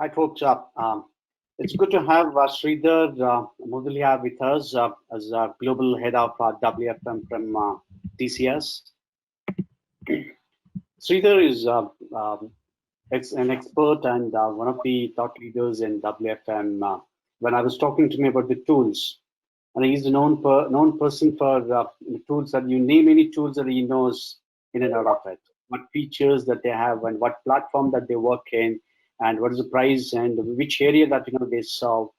Hi, folks. It's good to have Sridhar Mudaliar with us as Global Head of WFM from TCS. Sridhar is an expert and one of the thought leaders in WFM. When I was talking to me about the tools, and he's a known person for tools that you name any tools that he knows in and out of it. What features that they have and what platform that they work in, and what is the price and which area that they solve.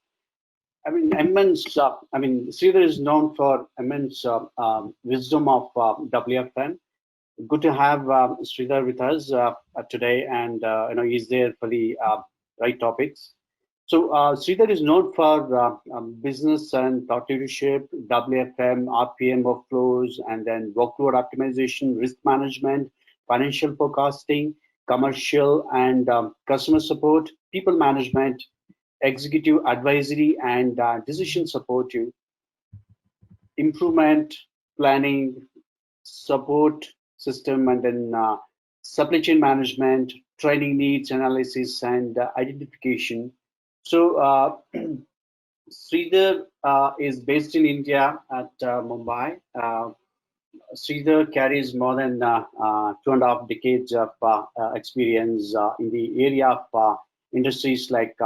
I mean, immense. Sridhar is known for immense wisdom of WFM. Good to have Sridhar with us today, and he's there for the right topics. So Sridhar is known for business and thought leadership, WFM, RPM workflows, and then workload optimization, risk management, financial forecasting, commercial and customer support, people management, executive advisory, and decision support, improvement, planning, support system, and then supply chain management, training needs analysis, and identification. So Sridhar is based in India at Mumbai. Sridhar carries more than 2.5 decades of experience in the area of industries like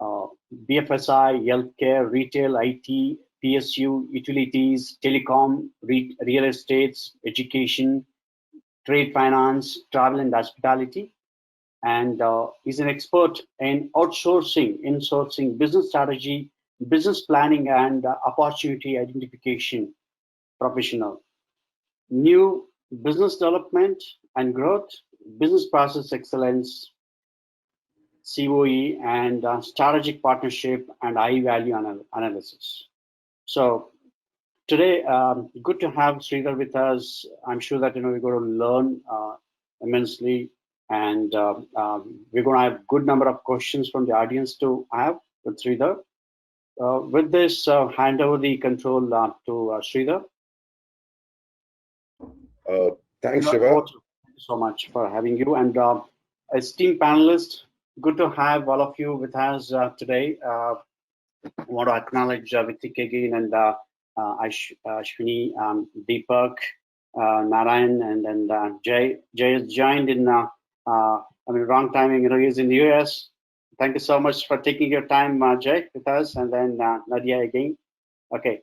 BFSI, healthcare, retail, IT, PSU, utilities, telecom, real estates, education, trade finance, travel and hospitality. And he's an expert in outsourcing, insourcing, business strategy, business planning, and opportunity identification professional. New business development and growth, business process excellence, COE, and strategic partnership and high value analysis. So today, good to have Sridhar with us. I'm sure that we're going to learn immensely, and we're going to have a good number of questions from the audience to have with Sridhar. With this, hand over the control to Sridhar. Thanks, Shiva. Thank you so much for having you. And esteemed panelists, good to have all of you with us today. I want to acknowledge Vithik again and Ashwini, Deepak, Narayanan, and then Jay. Jay has joined in, wrong timing, he's in the US. Thank you so much for taking your time, Jay, with us, and then Nadia again. Okay,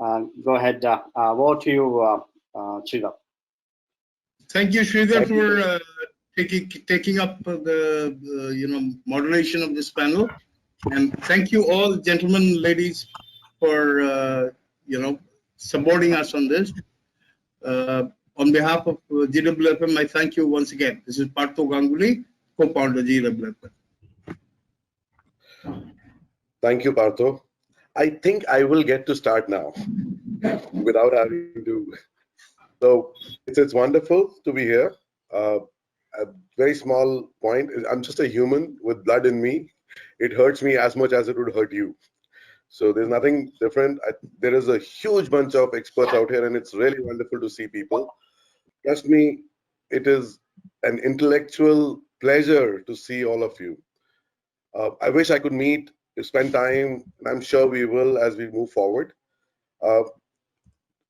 go ahead. Over to you, Sridhar. Thank you, Sridhar, for taking up the moderation of this panel, and thank you all, gentlemen, ladies, for supporting us on this. On behalf of GWFM, I thank you once again. This is Partho Ganguly, co-founder of GWFM. Thank you, Partho. I think I will get to start now without having to. So it's wonderful to be here. A very small point. I'm just a human with blood in me. It hurts me as much as it would hurt you. So there's nothing different. There is a huge bunch of experts out here, and it's really wonderful to see people. Trust me, it is an intellectual pleasure to see all of you. I wish I could meet, spend time, and I'm sure we will as we move forward. And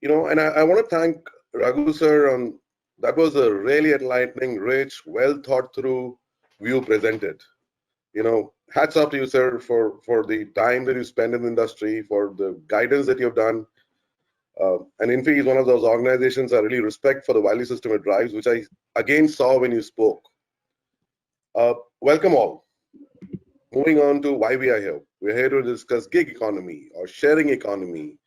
I want to thank Raghu sir on that. Was a really enlightening, rich, well thought through view presented. Hats off to you, sir, for the time that you spend in the industry, for the guidance that you've done. And Infi is one of those organizations I really respect for the value system it drives, which I again saw when you spoke. Welcome all. Moving on to why we are here. We're here to discuss gig economy or sharing economy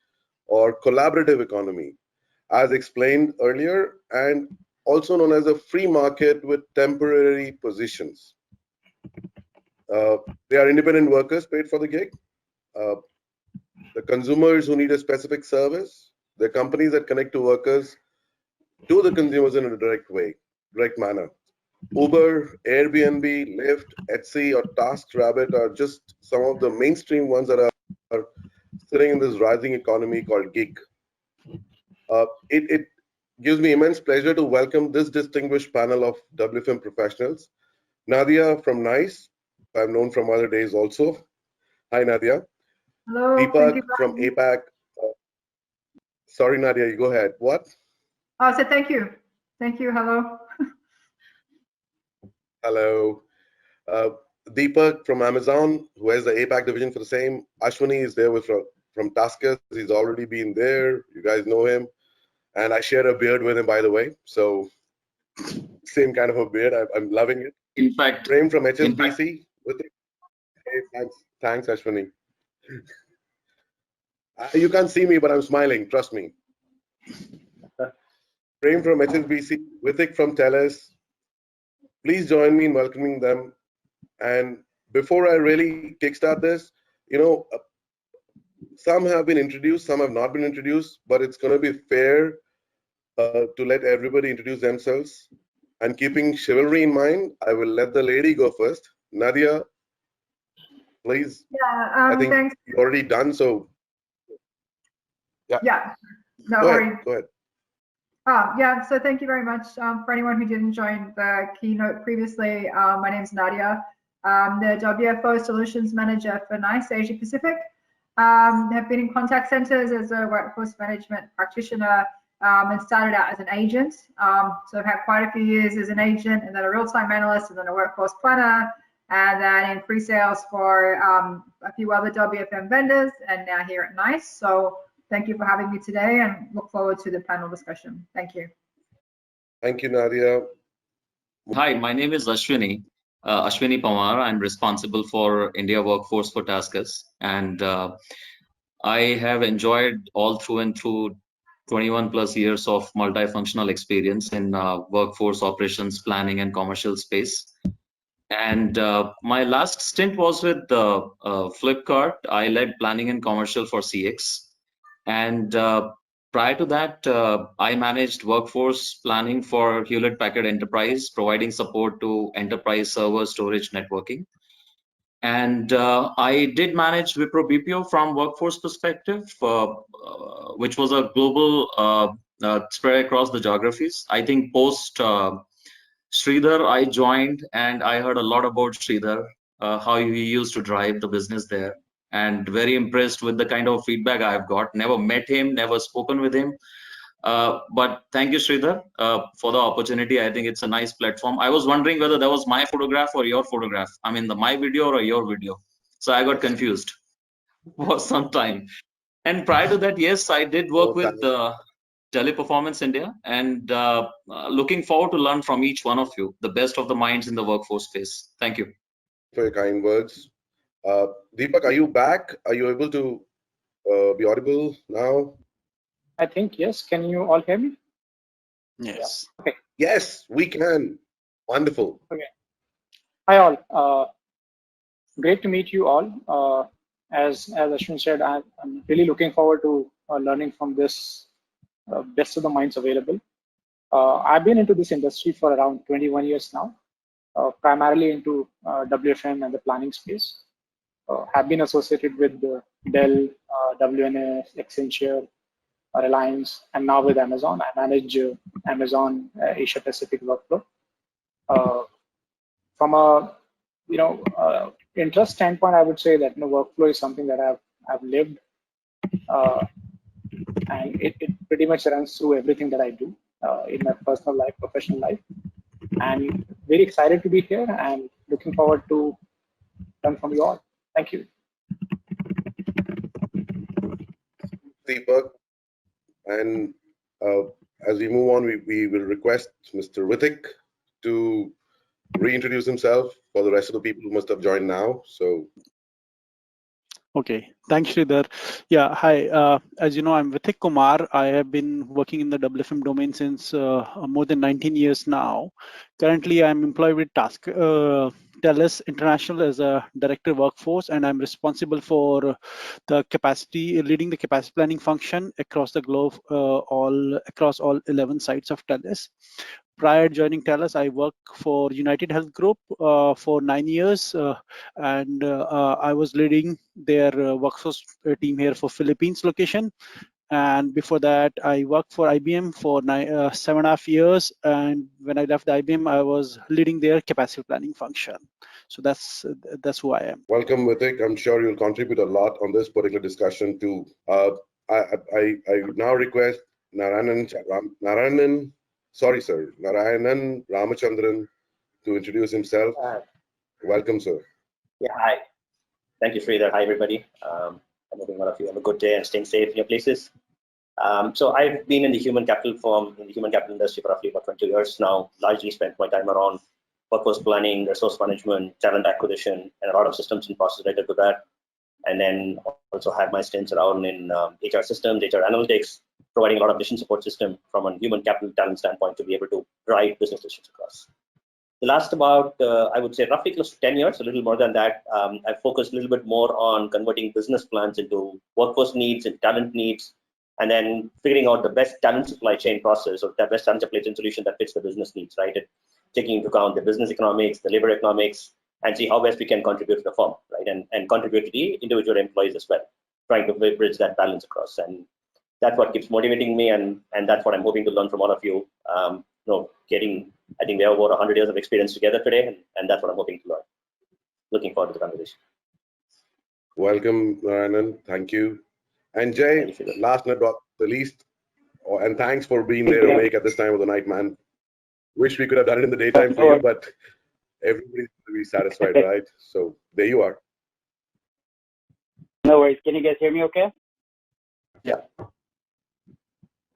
or collaborative economy, as explained earlier, and also known as a free market with temporary positions. They are independent workers paid for the gig, the consumers who need a specific service, the companies that connect to workers to the consumers in a direct manner. Uber, Airbnb, Lyft, Etsy, or TaskRabbit are just some of the mainstream ones that are sitting in this rising economy called gig. It gives me immense pleasure to welcome this distinguished panel of WFM professionals. Nadia from NICE, I've known from other days also. Hi, Nadia. Hello. Deepak from APAC. Sorry, Nadia, you go ahead. What? Oh, I said thank you. Thank you. Hello. Hello. Deepak from Amazon, who has the APAC division for the same. Ashwini is there with from TaskUs. He's already been there. You guys know him. And I share a beard with him, by the way. So same kind of a beard. I'm loving it. In fact, Prem from HSBC. Hey, thanks, Ashwini. You can't see me, but I'm smiling. Trust me. Prem from HSBC, Vithik from TELUS. Please join me in welcoming them. And before I really kickstart this, some have been introduced, some have not been introduced, but it's going to be fair to let everybody introduce themselves. And keeping chivalry in mind, I will let the lady go first. Nadia, please. Yeah, I think thanks. you've already done so. Yeah, no Go worries. ahead. Go ahead. Yeah, so thank you very much. For anyone who didn't join the keynote previously, my name is Nadia. I'm the WFO Solutions Manager for NICE Asia Pacific. Have been in contact centers as a workforce management practitioner and started out as an agent. So I've had quite a few years as an agent, and then a real-time analyst, and then a workforce planner, and then in pre-sales for a few other WFM vendors, and now here at NICE. So thank you for having me today, and look forward to the panel discussion. Thank you. Thank you, Nadia. Hi, my name is Ashwini. Ashwini Panwar. I'm responsible for India workforce for TaskUs, and I have enjoyed all through and through 21 plus years of multifunctional experience in workforce operations, planning, and commercial space. And my last stint was with Flipkart. I led planning and commercial for CX. And prior to that, I managed workforce planning for Hewlett Packard Enterprise, providing support to enterprise server storage networking. And I did manage Wipro BPO from workforce perspective, which was a global spread across the geographies. I think post Sridhar, I joined and I heard a lot about Sridhar, how he used to drive the business there, and very impressed with the kind of feedback I've got. Never met him, never spoken with him. But thank you, Sridhar, for the opportunity. I think it's a nice platform. I was wondering whether that was my photograph or your photograph. I mean, my video or your video. So I got confused for some time. And prior to that, yes, I did work with Teleperformance India, and looking forward to learn from each one of you, the best of the minds in the workforce space. Thank you. For your kind words. Deepak, are you back? Are you able to be audible now? I think yes. Can you all hear me? Yes. Yeah. Okay. Yes, we can. Wonderful. Okay. Hi all. Great to meet you all. As Ashwin said, I'm really looking forward to learning from this best of the minds available. I've been into this industry for around 21 years now, primarily into WFM and the planning space. Have been associated with Dell, WNS, Accenture, Reliance, and now with Amazon. I manage Amazon Asia Pacific workflow. From a interest standpoint, I would say that workflow is something that I've lived, and it pretty much runs through everything that I do in my personal life, professional life. And very excited to be here and looking forward to learn from you all. Thank you. Deepak. And as we move on, we will request Mr. Vithik to reintroduce himself for the rest of the people who must have joined now. So. Okay, thanks, Sridhar. Yeah, hi. As you know, I'm Vithik Kumar. I have been working in the WFM domain since more than 19 years now. Currently, I'm employed with TELUS International as a Director Workforce, and I'm responsible for the leading the capacity planning function across the globe, across all 11 sites of TELUS. Prior to joining TELUS, I worked for United Health Group for 9 years, and I was leading their workforce team here for Philippines location. And before that, I worked for IBM for 7.5 years. And when I left the IBM, I was leading their capacity planning function. So that's who I am. Welcome, Vithik. I'm sure you'll contribute a lot on this particular discussion too. I would now request Narayanan Ramachandran to introduce himself. Welcome, sir. Yeah, hi. Thank you, Sridhar. Hi, everybody. I'm hoping all of you have a good day and staying safe in your places. So I've been in the human capital industry for roughly about 20 years now. Largely spent my time around workforce planning, resource management, talent acquisition, and a lot of systems and processes related to that. And then also had my stints around in HR systems, HR analytics, providing a lot of decision support system from a human capital talent standpoint to be able to drive business decisions across. The last about, I would say, roughly close to 10 years, a little more than that, I've focused a little bit more on converting business plans into workforce needs and talent needs, and then figuring out the best talent supply chain process or the best talent supply chain solution that fits the business needs, right? And taking into account the business economics, the labor economics, and see how best we can contribute to the firm, right? And contribute to the individual employees as well, trying to bridge that balance across. And that's what keeps motivating me, and that's what I'm hoping to learn from all of you. I think we have over 100 years of experience together today, and that's what I'm hoping to learn. Looking forward to the conversation. Welcome, Narayanan. Thank you. And Jay, last but not the least, and thanks for being there awake at this time of the night, man. Wish we could have done it in the daytime for you, but everybody's going to be satisfied, right? So there you are. No worries. Can you guys hear me okay? Yeah.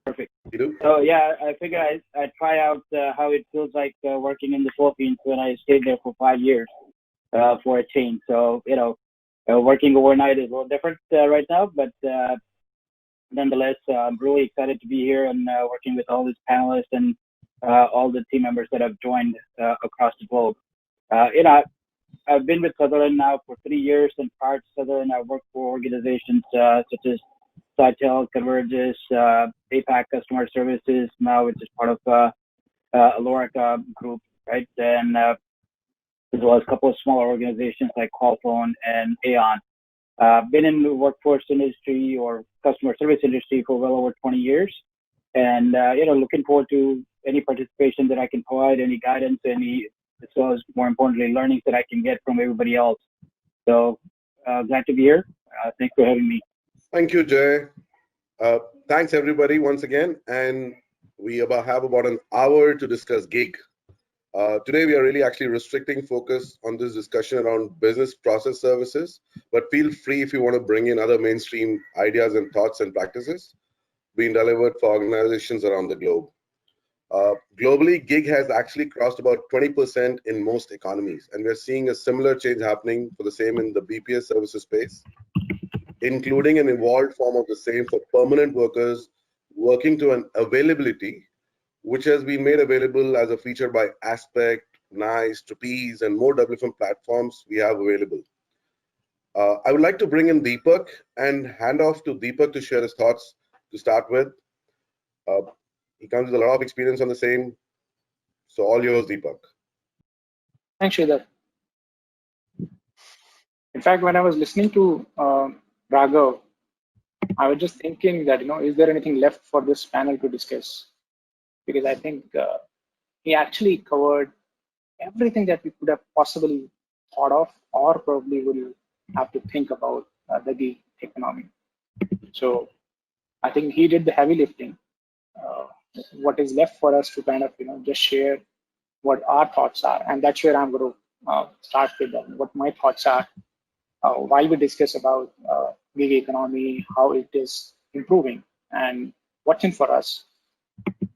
Perfect. You do? So yeah, I figured I'd try out how it feels like working in the Philippines when I stayed there for 5 years for a change. So, working overnight is a little different right now, but nonetheless, I'm really excited to be here and working with all these panelists and all the team members that have joined across the globe. I've been with Sutherland now for 3 years, and prior to Sutherland, I worked for organizations such as Sitel, Convergys, APAC Customer Services, now which is part of Alorica Group, right? And as well as a couple of smaller organizations like Qualphone and Aon. Been in the workforce industry or customer service industry for well over 20 years. And, looking forward to any participation that I can provide, any guidance, as well as more importantly, learnings that I can get from everybody else. So glad to be here. Thanks for having me. Thank you, Jay. Thanks, everybody, once again. And we have about an hour to discuss gig. Today, we are really actually restricting focus on this discussion around business process services, but feel free if you want to bring in other mainstream ideas and thoughts and practices being delivered for organizations around the globe. Globally, gig has actually crossed about 20% in most economies, and we're seeing a similar change happening for the same in the BPS services space, including an evolved form of the same for permanent workers working to an availability, which has been made available as a feature by Aspect, NICE, Trapeze, and more WFM platforms we have available. I would like to bring in Deepak and hand off to Deepak to share his thoughts to start with. He comes with a lot of experience on the same. So all yours, Deepak. Thanks, Sridhar. In fact, when I was listening to Raghav, I was just thinking that, is there anything left for this panel to discuss? Because I think he actually covered everything that we could have possibly thought of or probably will have to think about the gig economy. So I think he did the heavy lifting. What is left for us to kind of, just share what our thoughts are. And that's where I'm going to start with what my thoughts are while we discuss about gig economy, how it is improving and what's in for us.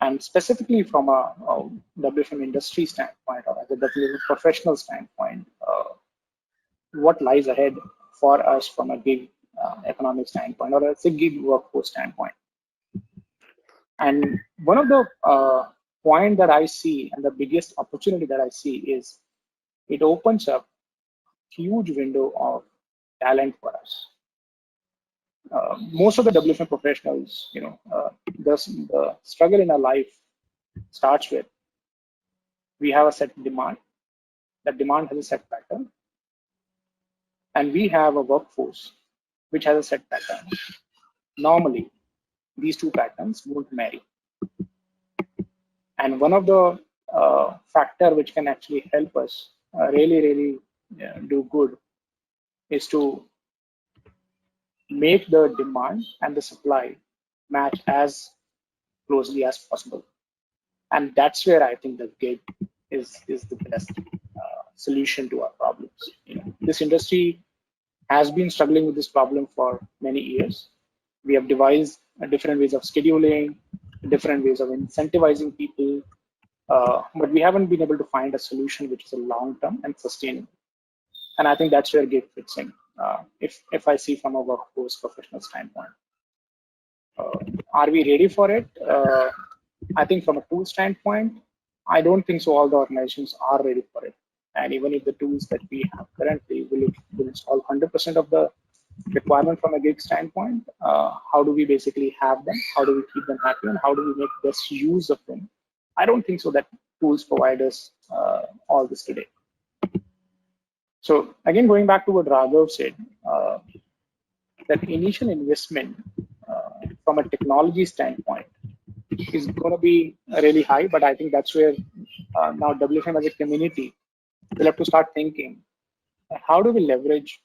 And specifically from a WFM industry standpoint or as a WFM professional standpoint, what lies ahead for us from a gig economic standpoint or as a gig workforce standpoint. And one of the point that I see and the biggest opportunity that I see is it opens up huge window of talent for us. Most of the WFM professionals, the struggle in our life starts with we have a set demand. That demand has a set pattern, and we have a workforce which has a set pattern. Normally, these two patterns won't marry. And one of the factor which can actually help us really do good is to make the demand and the supply match as closely as possible. And that's where I think the gig is the best solution to our problems. This industry has been struggling with this problem for many years. We have devised different ways of scheduling, different ways of incentivizing people, but we haven't been able to find a solution which is a long-term and sustainable. And I think that's where gig fits in. If I see from a workforce professional standpoint, are we ready for it? I think from a tool standpoint, I don't think so all the organizations are ready for it. And even if the tools that we have currently will solve 100% of the requirement from a gig standpoint, how do we basically have them? How do we keep them happy? And how do we make best use of them? I don't think so that tools provide us all this today. So again, going back to what Raghav said, that initial investment from a technology standpoint is going to be really high, but I think that's where now WFM as a community will have to start thinking, how do we leverage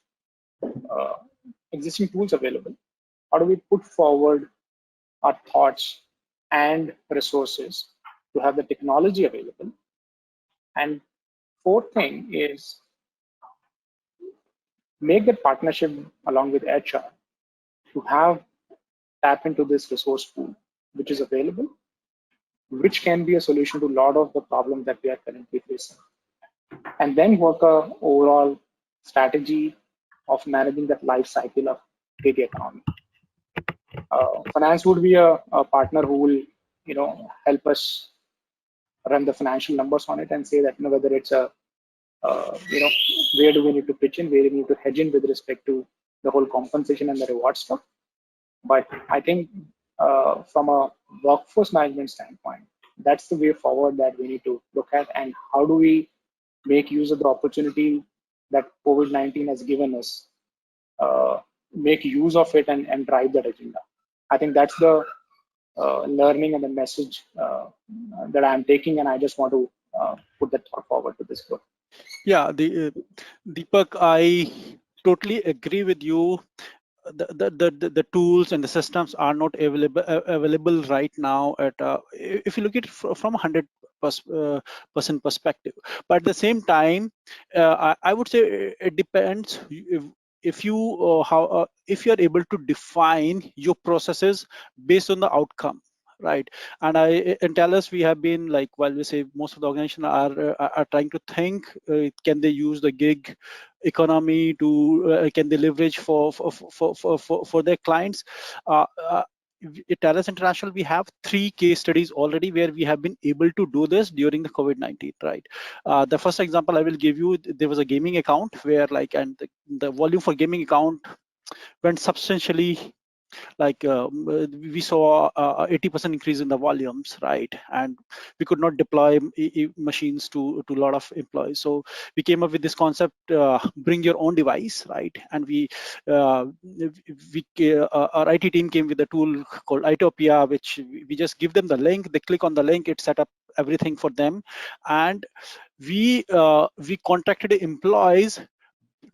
existing tools available? How do we put forward our thoughts and resources to have the technology available? And fourth thing is make that partnership along with HR to tap into this resource pool which is available, which can be a solution to a lot of the problems that we are currently facing. And then work a overall strategy of managing that life cycle of gig economy. Finance would be a partner who will, help us run the financial numbers on it and say that, whether it's where do we need to pitch in, where do we need to hedge in with respect to the whole compensation and the reward stuff. But I think from a workforce management standpoint, that's the way forward that we need to look at, and how do we make use of the opportunity that COVID-19 has given us, make use of it and drive that agenda. I think that's the learning and the message that I'm taking, and I just want to put that thought forward to this group. Yeah, Deepak, I totally agree with you. The tools and the systems are not available right now at if you look at it from 100% perspective. But at the same time, I would say it depends if you if you are able to define your processes based on the outcome. Right, and in TELUS we have been like, while we say most of the organizations are trying to think, can they use the gig economy to can they leverage for their clients? At TELUS International, we have 3 case studies already where we have been able to do this during the COVID-19. Right, the first example I will give you, there was a gaming account where the volume for gaming account went substantially. Like we saw 80% increase in the volumes, right? And we could not deploy machines to a lot of employees. So we came up with this concept, bring your own device, right? And our IT team came with a tool called Itopia, which we just give them the link, they click on the link, it set up everything for them. And we contracted employees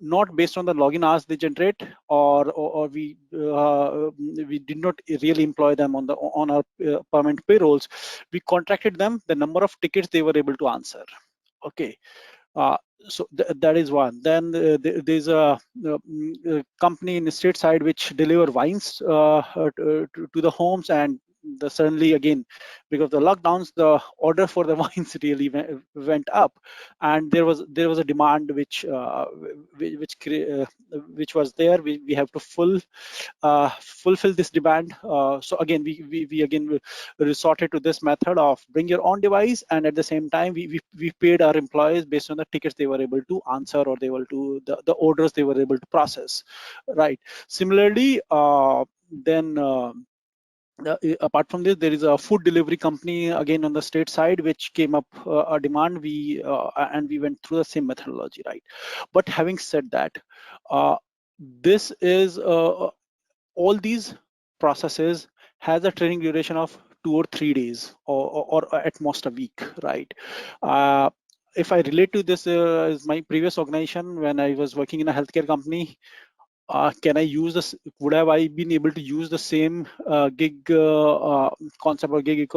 not based on the login hours they generate, or we did not really employ them on our permanent payrolls. We contracted them the number of tickets they were able to answer. Okay, so that is one. Then there's a company in the state side which deliver wines to the homes, and suddenly again, because of the lockdowns, the order for the wines really went up, and there was a demand which was there. We have to fulfill this demand. So again, we again resorted to this method of bring your own device, and at the same time we paid our employees based on the tickets they were able to answer, or they were to the orders they were able to process. Right. Similarly, apart from this, there is a food delivery company again on the state side which came up a demand. And we went through the same methodology, right? But having said that, this is all these processes has a training duration of 2 or 3 days, or at most a week, right? If I relate to this as my previous organization, when I was working in a healthcare company, can I use this? Would have I been able to use the same gig concept or gig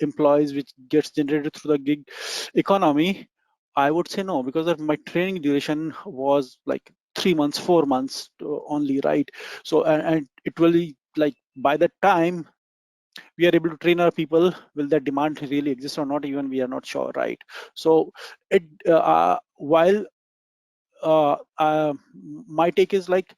employees which gets generated through the gig economy? I would say no, because of my training duration was like 3 months, 4 months only, right? So and it will be like, by the time we are able to train our people, will that demand really exist or not? Even we are not sure, right? So it while my take is like,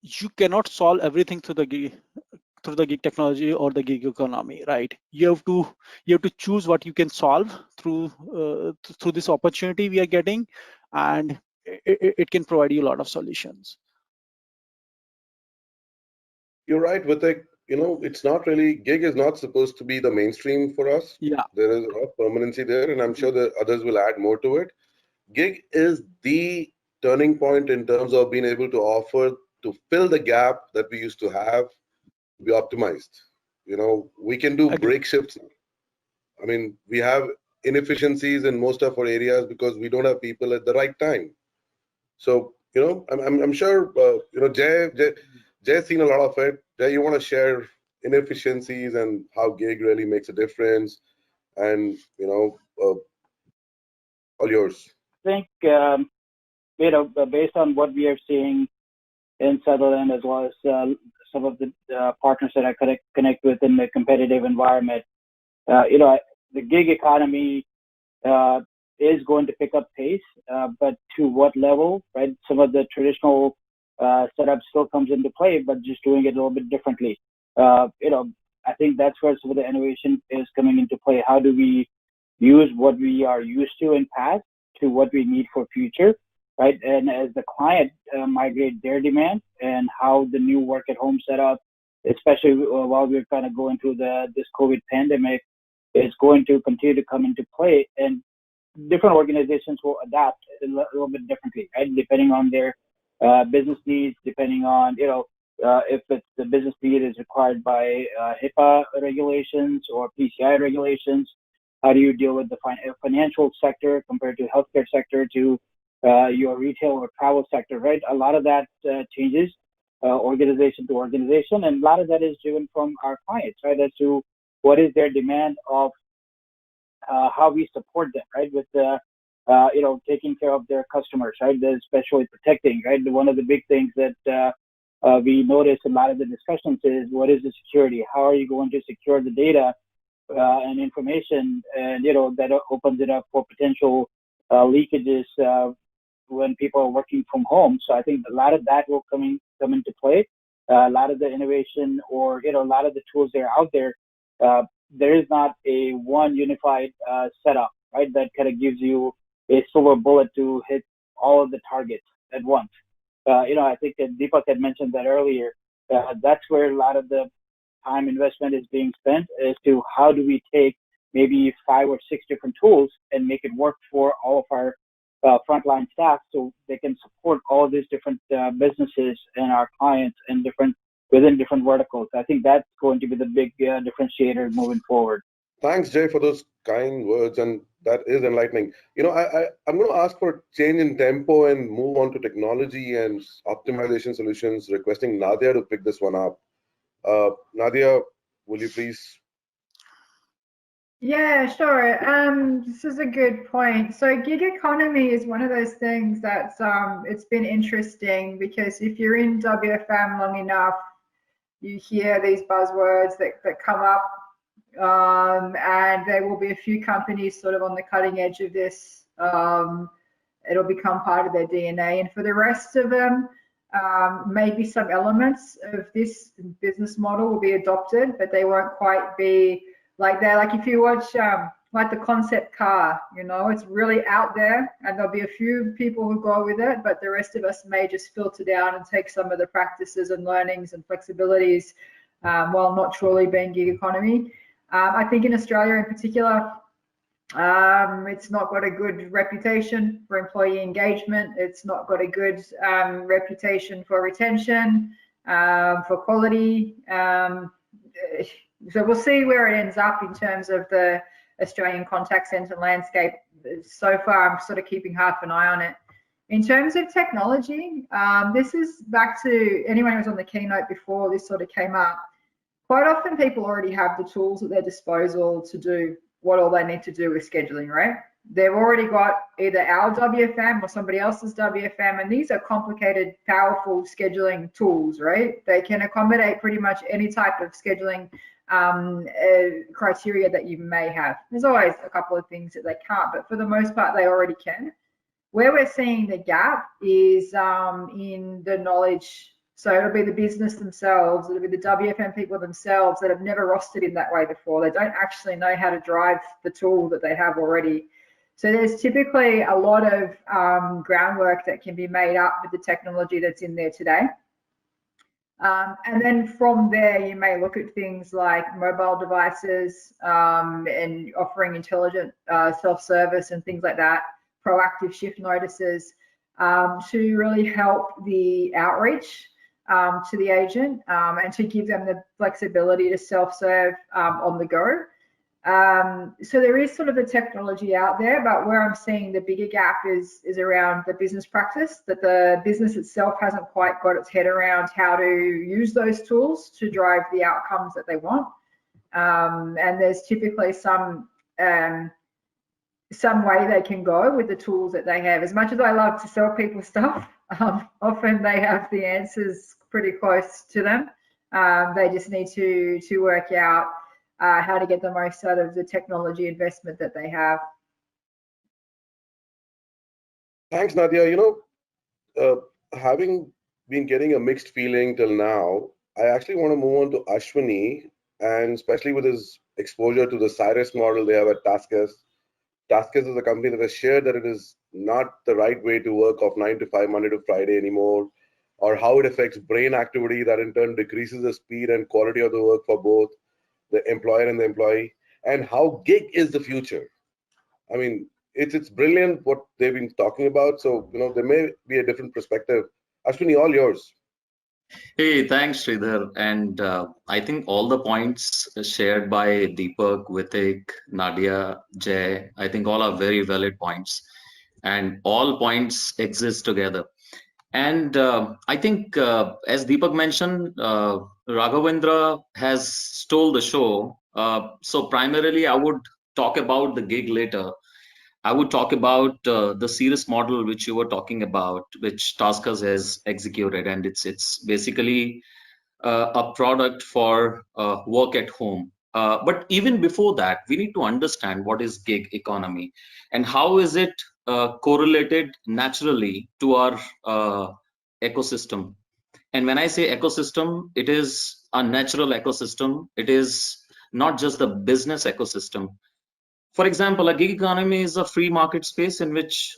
you cannot solve everything through the gig technology or the gig economy, right? You have to choose what you can solve through this opportunity we are getting, and it can provide you a lot of solutions. You're right, Vithik. It's not really, gig is not supposed to be the mainstream for us. Yeah. There is a lot of permanency there, and I'm sure that others will add more to it. Gig is the turning point in terms of being able to offer to fill the gap that we used to have, be optimized. We can do break shifts. I mean, we have inefficiencies in most of our areas because we don't have people at the right time. So, I'm sure, Jay's seen a lot of it. Jay, you want to share inefficiencies and how gig really makes a difference, and all yours. I think, based on what we are seeing in Sutherland, as well as some of the partners that I connect with in the competitive environment, the gig economy is going to pick up pace, but to what level, right? Some of the traditional setup still comes into play, but just doing it a little bit differently. I think that's where some of the innovation is coming into play. How do we use what we are used to in past to what we need for future, right? And as the client migrate their demand and how the new work at home setup, especially while we're kind of going through this COVID pandemic, is going to continue to come into play, and different organizations will adapt a little bit differently, right? Depending on their business needs, depending on, if it's the business need is required by HIPAA regulations or PCI regulations. How do you deal with the financial sector compared to healthcare sector to your retail or travel sector, right? A lot of that changes organization to organization, and a lot of that is driven from our clients, right? As to what is their demand of how we support them, right? With the, taking care of their customers, right? Especially protecting, right? One of the big things that we notice a lot of the discussions is, what is the security? How are you going to secure the data and information? And, that opens it up for potential leakages when people are working from home. So I think a lot of that will come into play. A lot of the innovation, or, a lot of the tools that are out there, there is not a one unified setup, right? That kind of gives you a silver bullet to hit all of the targets at once. I think that Deepak had mentioned that earlier. That's where a lot of the time investment is being spent, as to how do we take maybe 5 or 6 different tools and make it work for all of our frontline staff, so they can support all these different businesses and our clients and within different verticals. I think that's going to be the big differentiator moving forward. Thanks, Jay, for those kind words, and that is enlightening. I'm going to ask for a change in tempo and move on to technology and optimization solutions, requesting Nadia to pick this one up. Nadia, will you please? Yeah, sure. This is a good point. So gig economy is one of those things that's it's been interesting, because if you're in WFM long enough, you hear these buzzwords that come up, and there will be a few companies sort of on the cutting edge of this. It'll become part of their DNA, and for the rest of them, maybe some elements of this business model will be adopted, but they won't quite be like that. Like if you watch like the concept car, it's really out there, and there'll be a few people who go with it, but the rest of us may just filter down and take some of the practices and learnings and flexibilities while not truly being gig economy. I think in Australia in particular, it's not got a good reputation for employee engagement. It's not got a good reputation for retention, for quality. so we'll see where it ends up in terms of the Australian contact centre landscape. So far, I'm sort of keeping half an eye on it. In terms of technology, this is back to anyone who was on the keynote before this sort of came up. Quite often people already have the tools at their disposal to do what all they need to do with scheduling, right? They've already got either our WFM or somebody else's WFM, and these are complicated, powerful scheduling tools, right? They can accommodate pretty much any type of scheduling criteria that you may have. There's always a couple of things that they can't, but for the most part, they already can. Where we're seeing the gap is in the knowledge. So it'll be the business themselves, it'll be the WFM people themselves that have never rostered in that way before. They don't actually know how to drive the tool that they have already. So there's typically a lot of groundwork that can be made up with the technology that's in there today. And then from there, you may look at things like mobile devices and offering intelligent self-service and things like that, proactive shift notices to really help the outreach to the agent and to give them the flexibility to self-serve on the go. So there is sort of a technology out there, but where I'm seeing the bigger gap is around the business practice, that the business itself hasn't quite got its head around how to use those tools to drive the outcomes that they want. And there's typically some way they can go with the tools that they have. As much as I love to sell people stuff, often they have the answers pretty close to them. They just need to work out how to get the most out of the technology investment that they have. Thanks, Nadia. You know, having been getting a mixed feeling till now, I actually want to move on to Ashwini, and especially with his exposure to the Cyrus model they have at TaskUs. TaskUs is a company that has shared that it is not the right way to work of 9 to 5, Monday to Friday anymore, or how it affects brain activity that in turn decreases the speed and quality of the work for both the employer and the employee, and how gig is the future. I mean, it's brilliant what they've been talking about. So, you know, there may be a different perspective. Ashwini, all yours. Hey, thanks, Sridhar. And I think all the points shared by Deepak, Vithik, Nadia, Jay, I think all are very valid points. And all points exist together. And I think, as Deepak mentioned, Raghavendra has stole the show. So primarily, I would talk about the gig later. I would talk about the Cirrus model, which you were talking about, which TaskUs has executed, and it's basically a product for work at home. But even before that, we need to understand what is gig economy and how is it correlated naturally to our ecosystem. And when I say ecosystem, it is a natural ecosystem. It is not just the business ecosystem. For example, a gig economy is a free market space in which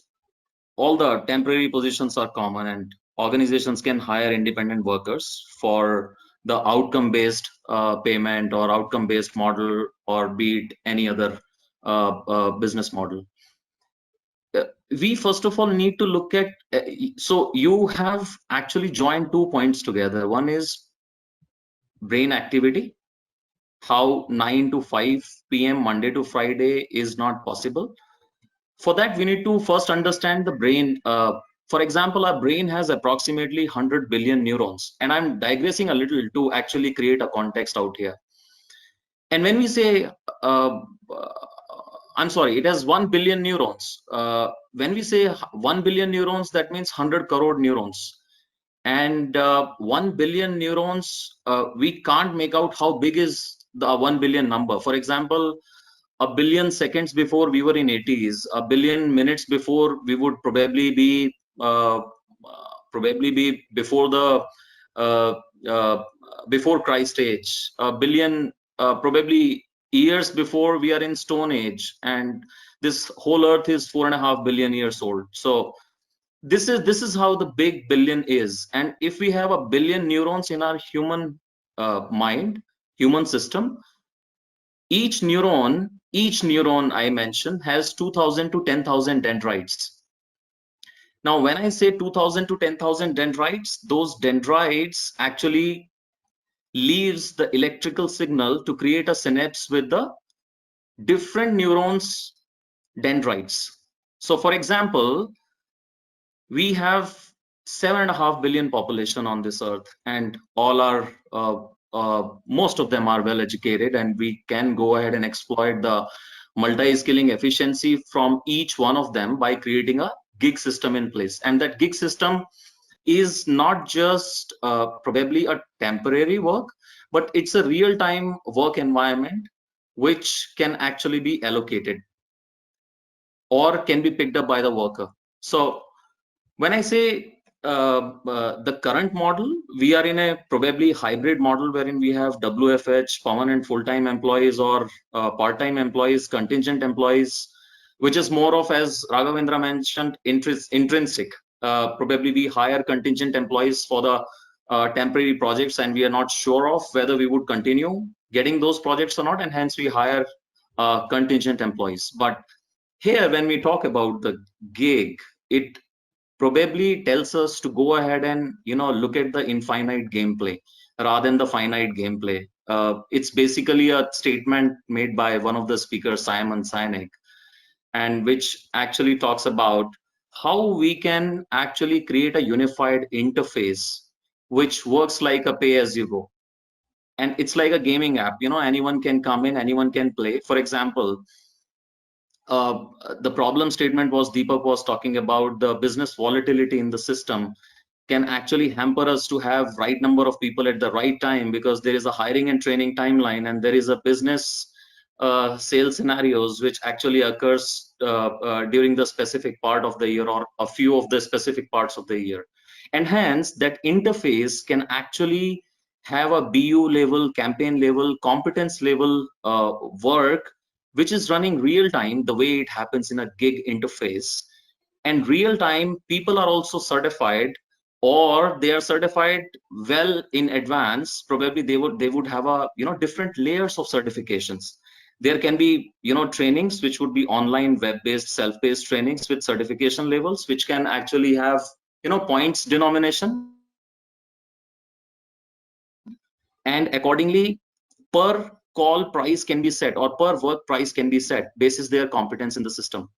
all the temporary positions are common and organizations can hire independent workers for the outcome-based payment or outcome-based model, or be it any other business model. We first of all need to look at, so you have actually joined 2 points together. One is brain activity, how 9 to 5 p.m. Monday to Friday is not possible. For that, we need to first understand the brain. For example, our brain has approximately 100 billion neurons, and I'm digressing a little to actually create a context out here. And when we say, I'm sorry, it has 1 billion neurons. When we say 1 billion neurons, that means 100 crore neurons. And 1 billion neurons, we can't make out how big is the 1 billion number. For example, a billion seconds before we were in 80s, a billion minutes before we would probably be before the before Christ age, a billion probably years before we are in Stone Age, and this whole Earth is 4.5 billion years old. So this is how the big billion is. And if we have a billion neurons in our human mind, human system, each neuron I mentioned has 2,000 to 10,000 dendrites. Now, when I say 2,000 to 10,000 dendrites, those dendrites actually leaves the electrical signal to create a synapse with the different neurons dendrites. So for example, we have 7.5 billion population on this earth, and all are most of them are well educated, and we can go ahead and exploit the multi-skilling efficiency from each one of them by creating a gig system in place. And that gig system is not just probably a temporary work, but it's a real-time work environment which can actually be allocated or can be picked up by the worker. So when I say the current model, we are in a probably hybrid model wherein we have WFH, permanent full-time employees, or part-time employees, contingent employees, which is more of, as Raghavendra mentioned, intrinsic. Probably we hire contingent employees for the temporary projects, and we are not sure of whether we would continue getting those projects or not, and hence we hire contingent employees. But here, when we talk about the gig, it probably tells us to go ahead and look at the infinite gameplay rather than the finite gameplay. It's basically a statement made by one of the speakers, Simon Sinek, and which actually talks about how we can actually create a unified interface which works like a pay-as-you-go. And it's like a gaming app. Anyone can come in, anyone can play. For example, the problem statement was, Deepak was talking about the business volatility in the system can actually hamper us to have right number of people at the right time, because there is a hiring and training timeline, and there is a business sales scenarios which actually occurs during the specific part of the year, or a few of the specific parts of the year. And hence that interface can actually have a BU level, campaign level, competence level work, which is running real time the way it happens in a gig interface. And real time, people are also certified, or they are certified well in advance. Probably they would have a different layers of certifications. There can be trainings which would be online, web-based, self-paced trainings with certification levels, which can actually have points denomination, and accordingly per call price can be set, or per work price can be set basis their competence in the system.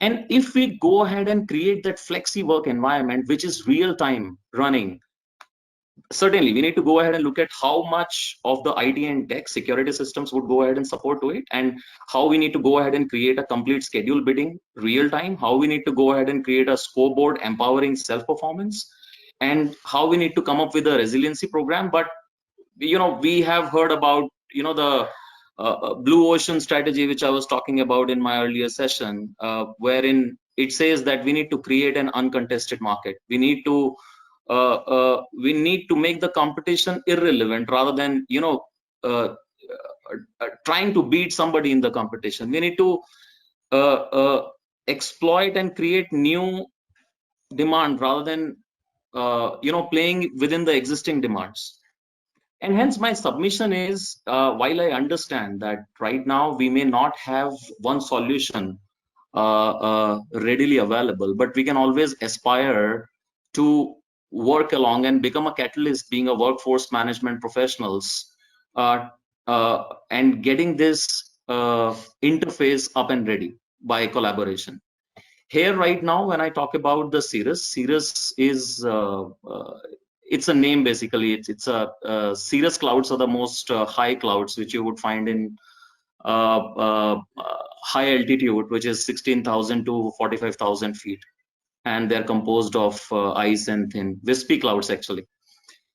And if we go ahead and create that flexi work environment which is real time running, certainly we need to go ahead and look at how much of the IT and tech security systems would go ahead and support to it, and how we need to go ahead and create a complete schedule bidding real time, how we need to go ahead and create a scoreboard empowering self-performance, and how we need to come up with a resiliency program. But we have heard about the blue ocean strategy, which I was talking about in my earlier session, wherein it says that we need to create an uncontested market. We need to make the competition irrelevant rather than trying to beat somebody in the competition. We need to exploit and create new demand rather than playing within the existing demands. And hence my submission is, while I understand that right now we may not have one solution readily available, but we can always aspire to work along and become a catalyst, being a workforce management professionals, and getting this interface up and ready by collaboration. Here right now, when I talk about the Cirrus is it's a name basically. It's a Cirrus clouds are the most high clouds which you would find in high altitude, which is 16,000 to 45,000 feet, and they're composed of ice and thin wispy clouds actually.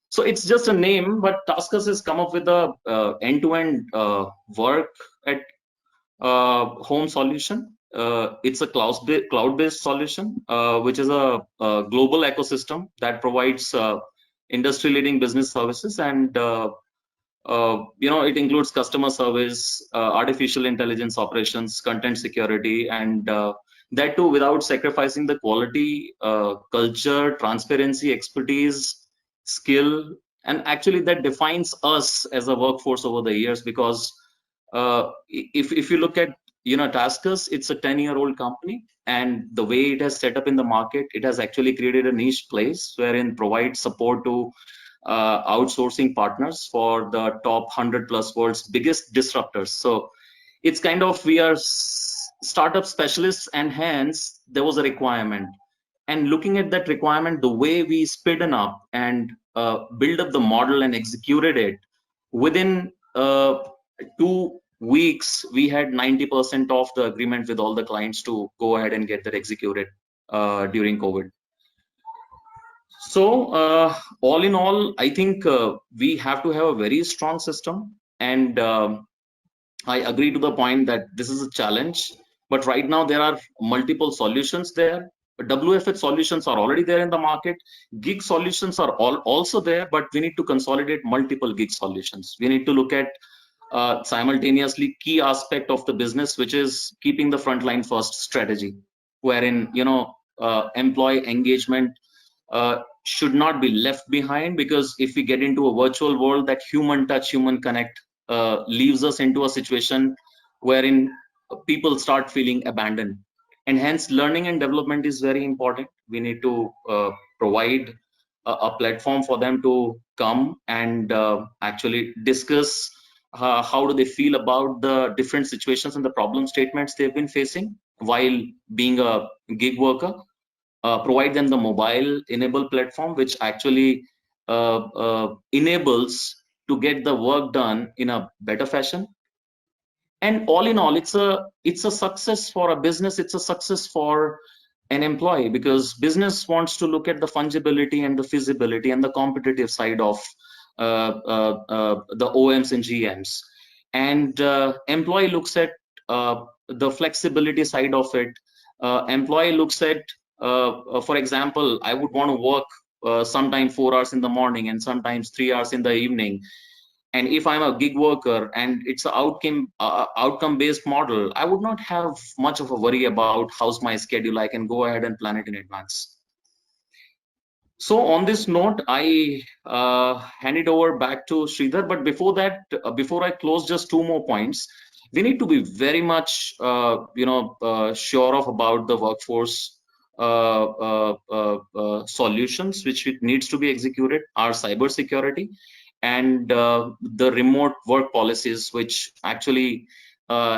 So it's just a name, but TaskUs has come up with a end-to-end work at home solution. It's a cloud-based solution, which is a global ecosystem that provides industry-leading business services, and it includes customer service, artificial intelligence operations, content security, and that too without sacrificing the quality, culture, transparency, expertise, skill, and actually that defines us as a workforce over the years. Because if you look at TaskUs, it's a 10-year-old company, and the way it has set up in the market, it has actually created a niche place wherein provides support to outsourcing partners for the top 100 plus world's biggest disruptors. So it's kind of, we are startup specialists, and hence there was a requirement. And looking at that requirement, the way we sped up and build up the model and executed it, within 2 weeks, we had 90% of the agreement with all the clients to go ahead and get that executed during COVID. So all in all, I think we have to have a very strong system. And I agree to the point that this is a challenge, but right now there are multiple solutions there. WFH solutions are already there in the market. Gig solutions are also there, but we need to consolidate multiple gig solutions. We need to look at simultaneously key aspect of the business, which is keeping the frontline first strategy, wherein, you know, employee engagement should not be left behind, because if we get into a virtual world, that human touch, human connect leaves us into a situation wherein people start feeling abandoned. And hence learning and development is very important. We need to provide a platform for them to come and actually discuss how do they feel about the different situations and the problem statements they've been facing while being a gig worker. Provide them the mobile enable platform, which actually enables to get the work done in a better fashion. And all in all, it's a success for a business. It's a success for an employee, because business wants to look at the fungibility and the feasibility and the competitive side of the OMs and GMs. And employee looks at the flexibility side of it. Employee looks at, for example, I would want to work sometime 4 hours in the morning and sometimes 3 hours in the evening. And if I'm a gig worker and it's an outcome-based model, I would not have much of a worry about how's my schedule. I can go ahead and plan it in advance. So on this note, I hand it over back to Sridhar. But before that, before I close, just 2 more points. We need to be very much, sure of about the workforce solutions which needs to be executed, our cyber security, and the remote work policies, which actually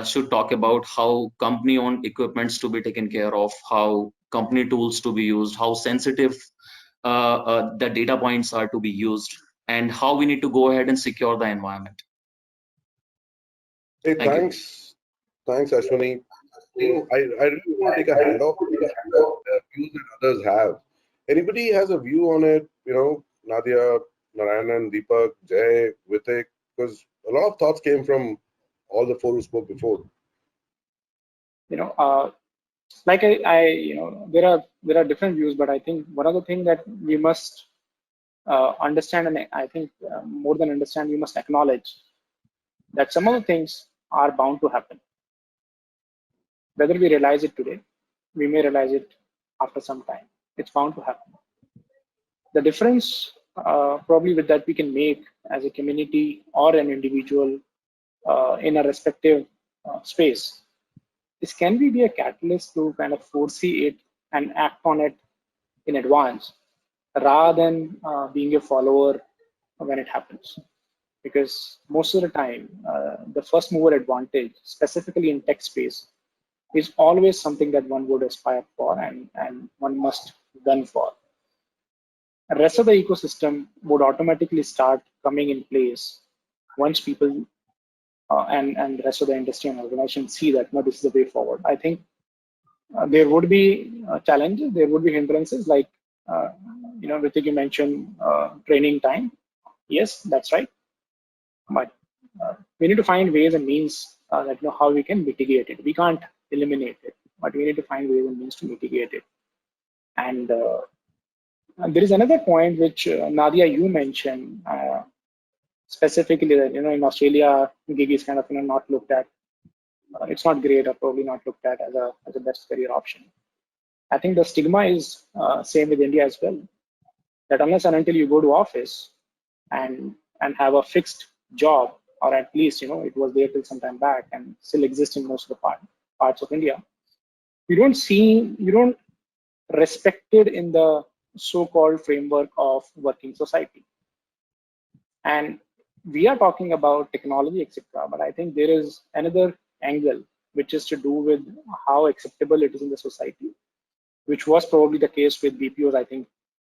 should talk about how company-owned equipments to be taken care of, how company tools to be used, how sensitive the data points are to be used, and how we need to go ahead and secure the environment. Hey, thanks, Ashwini. I really want to take a handoff on the views that others have. Anybody has a view on it? Nadia, Narayanan, Deepak, Jay, Vithik, because a lot of thoughts came from all the 4 who spoke before. Like there are different views, but I think one of the things that we must understand, and I think more than understand, we must acknowledge that some of the things are bound to happen. Whether we realize it today, we may realize it after some time. It's bound to happen. The difference probably with that we can make as a community or an individual in a respective space is, can we be a catalyst to kind of foresee it and act on it in advance rather than being a follower when it happens. Because most of the time, the first mover advantage, specifically in tech space, is always something that one would aspire for and one must gun for. The rest of the ecosystem would automatically start coming in place once people and the rest of the industry and organization see that, no, this is the way forward. I think there would be challenges, there would be hindrances, like Vithik, you mentioned training time. Yes, that's right. But we need to find ways and means that how we can mitigate it. We can't eliminate it, but we need to find ways and means to mitigate it. And there is another point which Nadia, you mentioned specifically, that in Australia, gig is kind of not looked at. It's not great, or probably not looked at as a best career option. I think the stigma is same with India as well. That unless and until you go to office and have a fixed job, or at least it was there till some time back and still exists in most of the parts of India, you don't respect it in the so-called framework of working society. And we are talking about technology, etc. But I think there is another angle, which is to do with how acceptable it is in the society, which was probably the case with BPOs, I think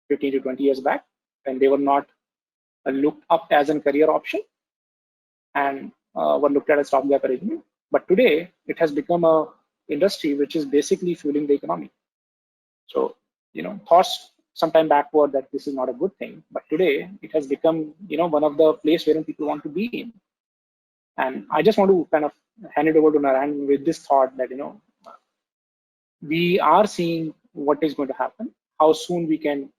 15 to 20 years back, when they were not looked up as a career option and were looked at as stopgap arrangement. But today, it has become a industry which is basically fueling the economy. So, thoughts sometime backward that this is not a good thing, but today it has become, one of the place wherein people want to be in. And I just want to kind of hand it over to Narayanan with this thought that, we are seeing what is going to happen. How soon we can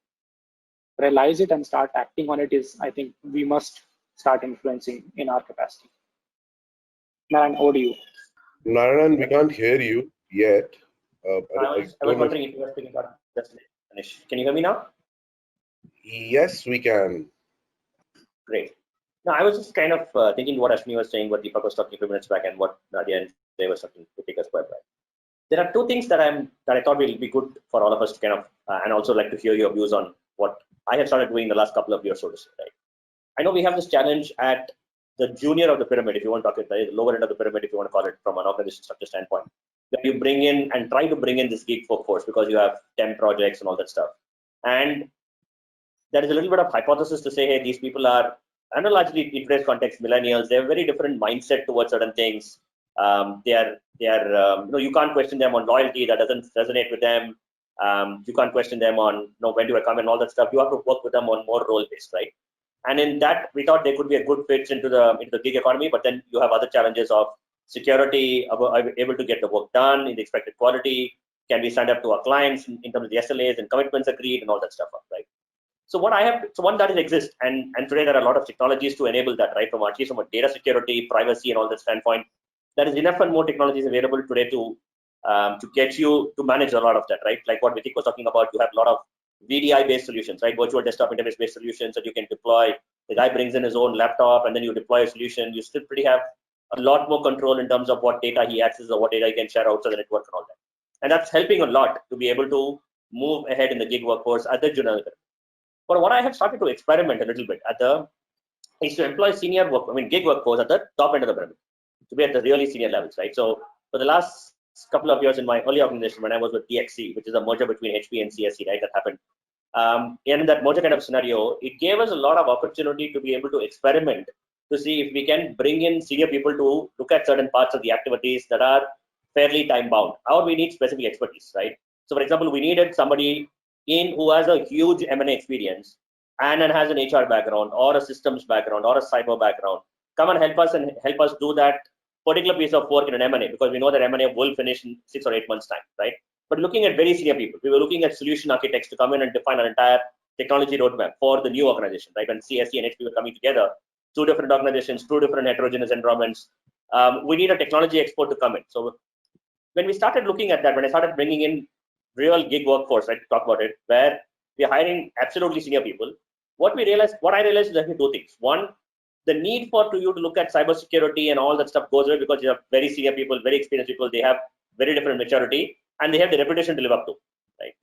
realize it and start acting on it is, I think, we must start influencing in our capacity. Narayanan, over to you. Narayanan, we can't hear you yet. I was wondering if you were speaking about just finish. Can you hear me now? Yes, we can. Great. No, I was just kind of thinking what Ashwini was saying, what Deepak was talking a few minutes back, and what Nadia and they were talking to take us quite well. There are two things that I thought will be good for all of us to kind of, and also like to hear your views on what I have started doing the last couple of years, so to say. Right? I know we have this challenge at the junior of the pyramid, if you want to talk it, the lower end of the pyramid, if you want to call it from an organization structure standpoint, where you bring in and try to bring in this gig workforce because you have 10 projects and all that stuff. And there is a little bit of hypothesis to say, hey, these people are, and largely in today's context, millennials, they have a very different mindset towards certain things. You can't question them on loyalty, that doesn't resonate with them. You can't question them on, when do I come and all that stuff. You have to work with them on more role-based, right? And in that, we thought they could be a good fit into the gig economy, but then you have other challenges of security, able to get the work done in the expected quality, can we stand up to our clients in terms of the SLAs and commitments agreed and all that stuff, right? So one that exists, and today there are a lot of technologies to enable that, right? At least from a data security, privacy, and all that standpoint, there is enough and more technologies available today to get you to manage a lot of that, right? Like what Vithik was talking about, you have a lot of VDI-based solutions, right? Virtual desktop interface-based solutions that you can deploy. The guy brings in his own laptop, and then you deploy a solution. You still pretty have a lot more control in terms of what data he accesses or what data he can share outside the network and all that. And that's helping a lot to be able to move ahead in the gig workforce at the junior level. But what I have started to experiment a little bit is to employ gig workforce at the top end of the pyramid, to be at the really senior levels, right? So for the last couple of years in my early organization, when I was with DXC, which is a merger between HP and CSC, right, that happened. And in that merger kind of scenario, it gave us a lot of opportunity to be able to experiment to see if we can bring in senior people to look at certain parts of the activities that are fairly time bound, or we need specific expertise, right? So for example, we needed somebody who has a huge M&A experience and has an HR background or a systems background or a cyber background, come and help us do that particular piece of work in an M&A, because we know that M&A will finish in 6 or 8 months time, right? But looking at very senior people, we were looking at solution architects to come in and define an entire technology roadmap for the new organization, right? When CSC and HP were coming together, two different organizations, two different heterogeneous environments, we need a technology expert to come in. So when we started looking at that, when I started bringing in real gig workforce, right, to talk about it, where we're hiring absolutely senior people, what I realized is actually two things. One, the need for you to look at cybersecurity and all that stuff goes away because you have very senior people, very experienced people, they have very different maturity, and they have the reputation to live up to, right?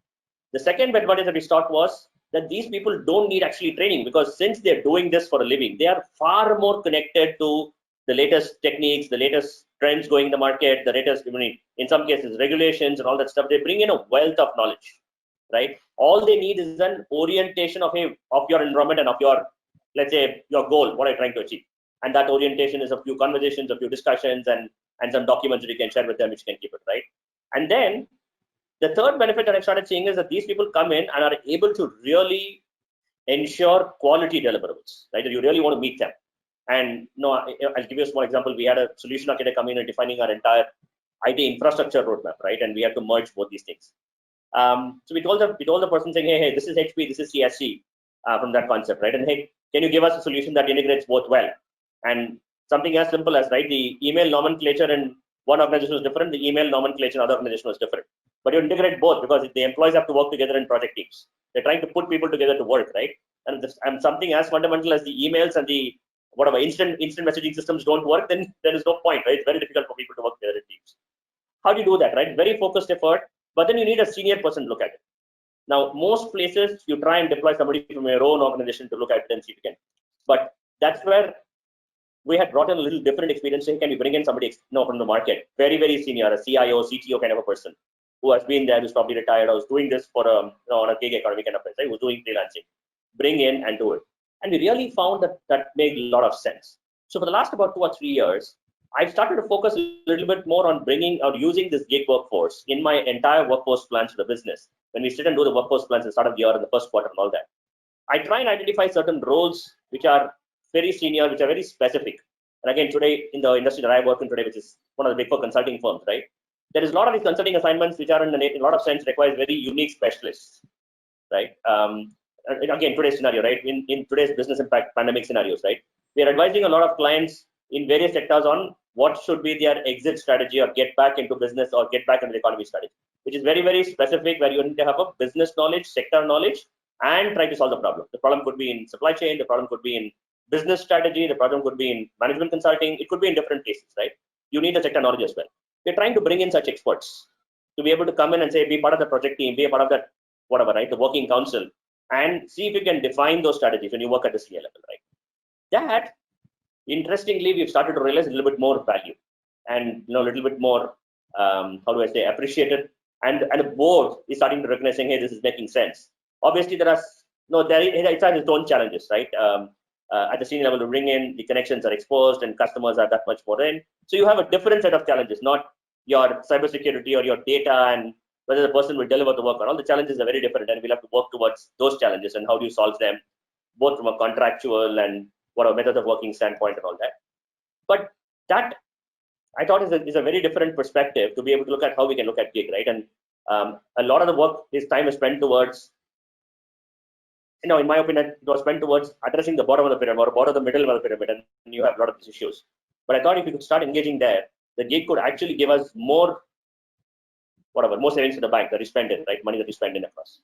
The second advantage that we thought was that these people don't need actually training, because since they're doing this for a living, they are far more connected to the latest techniques, the latest trends going in the market, the latest, in some cases, regulations and all that stuff. They bring in a wealth of knowledge, right? All they need is an orientation of your environment and of your, let's say, your goal, what are you trying to achieve? And that orientation is a few conversations, a few discussions, and some documents that you can share with them, which can keep it, right? And then the third benefit that I started seeing is that these people come in and are able to really ensure quality deliverables, right? You really want to meet them. And I'll give you a small example. We had a solution architect come in and defining our entire IT infrastructure roadmap, right? And we have to merge both these things. So we told the person saying, hey, this is HP, this is CSC, from that concept, right? And hey, can you give us a solution that integrates both well? And something as simple as, right, the email nomenclature in one organization was different, the email nomenclature in other organization was different. But you integrate both because the employees have to work together in project teams. They're trying to put people together to work, right? And something as fundamental as the emails and the whatever instant messaging systems don't work, then there is no point, right? It's very difficult for people to work together in teams. How do you do that, right? Very focused effort, but then you need a senior person to look at it. Now, most places you try and deploy somebody from your own organization to look at it and see if you can. But that's where we had brought in a little different experience. Saying, can we bring in somebody from the market, very, very senior, a CIO, CTO kind of a person who has been there, who's probably retired, or was doing this for on a gig economy kind of place, right? Who's doing freelancing, bring in and do it. And we really found that made a lot of sense. So for the last about 2 or 3 years, I've started to focus a little bit more on bringing or using this gig workforce in my entire workforce plans for the business. When we sit and do the workforce plans at the start of the year in the first quarter and all that, I try and identify certain roles which are very senior, which are very specific. And again, today in the industry that I work in today, which is one of the big 4 consulting firms, right? There is a lot of these consulting assignments which are in a lot of sense requires very unique specialists, right? Again, today's scenario, right? In today's business impact pandemic scenarios, right? We are advising a lot of clients in various sectors on what should be their exit strategy or get back into business or get back into the economy strategy, which is very, very specific, where you need to have a business knowledge, sector knowledge, and try to solve the problem. The problem could be in supply chain, the problem could be in business strategy, the problem could be in management consulting, it could be in different places, right? You need the sector knowledge as well. We're trying to bring in such experts to be able to come in and say, be part of the project team, be a part of that, whatever, right? The working council, and see if you can define those strategies when you work at the senior level, right? That, interestingly, we've started to realize a little bit more value and a little bit more, how do I say, appreciated, and the board is starting to recognize, saying, hey, this is making sense. Obviously, it has its own challenges, right? At the senior level, to bring in, the connections are exposed and customers are that much more in. So you have a different set of challenges, not your cybersecurity or your data and whether the person will deliver the work, or all the challenges are very different, and we'll have to work towards those challenges and how do you solve them, both from a contractual and what a method of working standpoint and all that. But that, I thought, is a very different perspective to be able to look at how we can look at gig, right? And a lot of the work, this time is spent towards, in my opinion, it was spent towards addressing the bottom of the pyramid or bottom of the middle of the pyramid, and you have a lot of these issues. But I thought if we could start engaging there, the gig could actually give us more savings to the bank that we spend in, right? Money that we spend in across.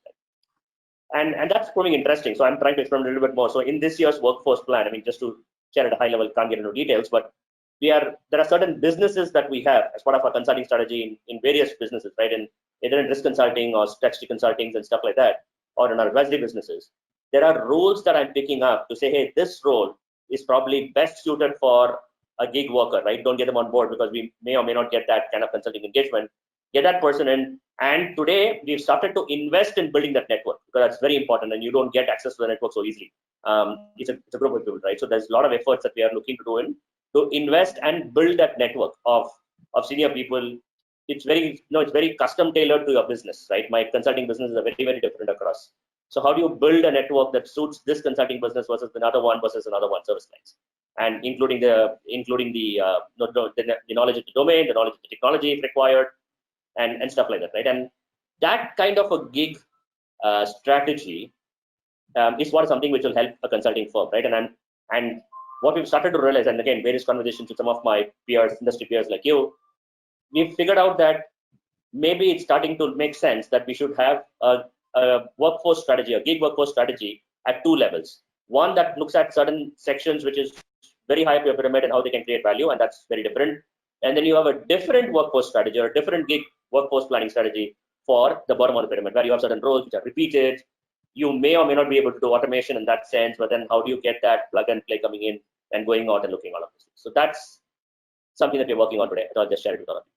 Right? And that's proving interesting. So I'm trying to experiment a little bit more. So in this year's workforce plan, I mean, just to share at a high level, can't get into details, but there are certain businesses that we have as part of our consulting strategy in various businesses, right? In either in risk consulting or strategy consulting and stuff like that, or in our advisory businesses. There are roles that I'm picking up to say, hey, this role is probably best suited for a gig worker, right? Don't get them on board because we may or may not get that kind of consulting engagement. Get that person in. And today we've started to invest in building that network, because that's very important, and you don't get access to the network so easily. It's a group of people, right? So there's a lot of efforts that we are looking to do to invest and build that network of senior people. It's very custom tailored to your business, right? My consulting business is very, very different across. So how do you build a network that suits this consulting business versus another one service lines, and including the knowledge of the domain, the knowledge of the technology if required, and stuff like that, right? And that kind of a gig strategy is something which will help a consulting firm, right? And what we've started to realize, and again, various conversations with some of my peers, industry peers like you, we've figured out that maybe it's starting to make sense that we should have a workforce strategy, a gig workforce strategy at 2 levels. One that looks at certain sections, which is very high up your pyramid and how they can create value, and that's very different. And then you have a different workforce strategy or a different gig workforce planning strategy for the bottom of the pyramid, where you have certain roles which are repeated. You may or may not be able to do automation in that sense, but then how do you get that plug and play coming in and going out and looking all of this? So that's something that we're working on today. I'll just share it with all of you.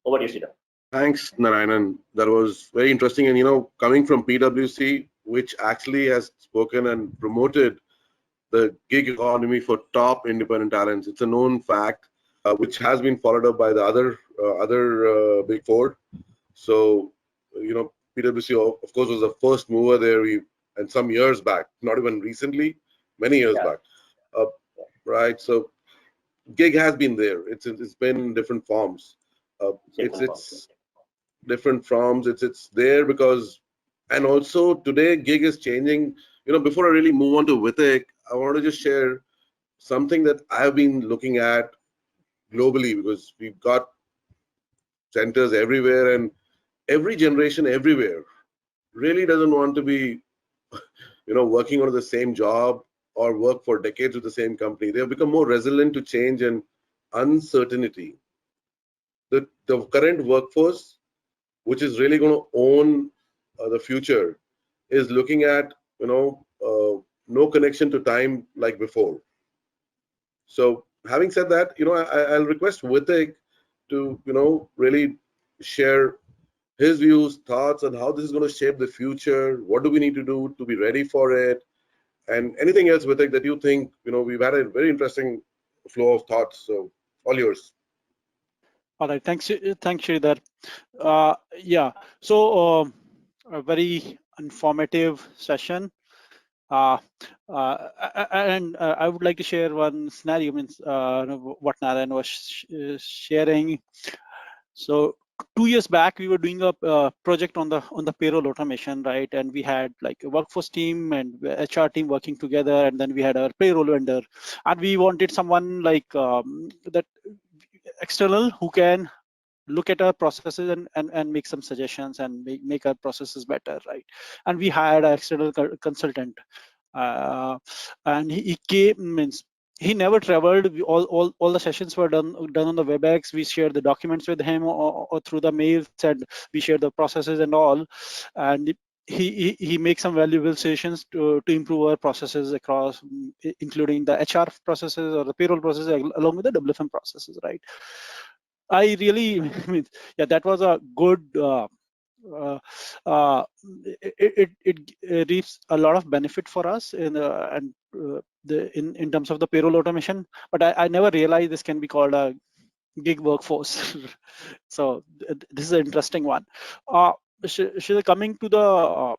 Over to you, Sridhar. Thanks, Narayanan. That was very interesting. And, coming from PwC, which actually has spoken and promoted the gig economy for top independent talents, it's a known fact, which has been followed up by the other big 4. So, PwC, of course, was the first mover there. And some years back, not even recently, many years back, right? So, gig has been there. It's been in different forms. It's different forms. It's there because, and also today gig is changing. Before I really move on to Vithik, I want to just share something that I've been looking at globally, because we've got centers everywhere, and every generation everywhere really doesn't want to be, working on the same job or work for decades with the same company. They have become more resilient to change and uncertainty. The current workforce, which is really going to own the future, is looking at no connection to time like before. So having said that, I'll request Vithik to, really share his views, thoughts on how this is going to shape the future. What do we need to do to be ready for it? And anything else, Vithik, that you think, we've had a very interesting flow of thoughts. So all yours. All right, thanks, Sridhar. Yeah, so a very informative session. And I would like to share one scenario, means what Narayanan was sharing. So 2 years back, we were doing a project on the payroll automation, right? And we had like a workforce team and HR team working together, and then we had our payroll vendor, and we wanted someone like that external who can look at our processes and make some suggestions and make our processes better, right? And we hired an external consultant, and he came, means he never traveled. All the sessions were done on the WebEx. We shared the documents with him or through the mails, and we shared the processes and all. And he makes some valuable suggestions to improve our processes across, including the HR processes or the payroll processes, along with the WFM processes, right? I really, yeah, that was a good. It reaps a lot of benefit for us in terms of the payroll automation. But I never realized this can be called a gig workforce. So this is an interesting one. Coming to the,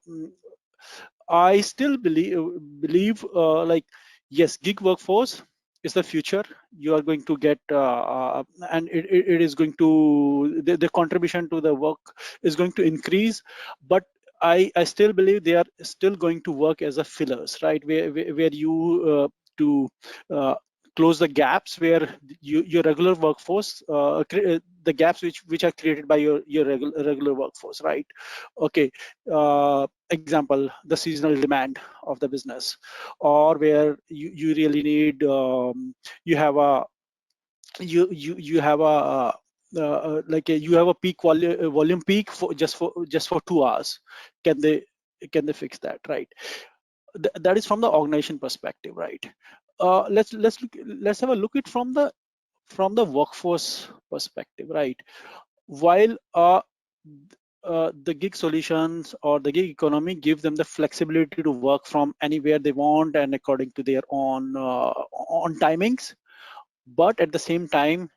I still believe like, yes, gig workforce is the future. You are going to get, and it is going to, the contribution to the work is going to increase, but I still believe they are still going to work as a fillers, right? Where you to close the gaps where your regular workforce, the gaps which are created by your regular workforce, right? Okay, example, the seasonal demand of the business, or where you really need, you have a like you have a peak volume peak for just for 2 hours. Can they fix that, right? That is from the organization perspective, right? Let's have a look at from the workforce perspective, right? While the gig solutions or the gig economy give them the flexibility to work from anywhere they want and according to their own on timings, but at the same time,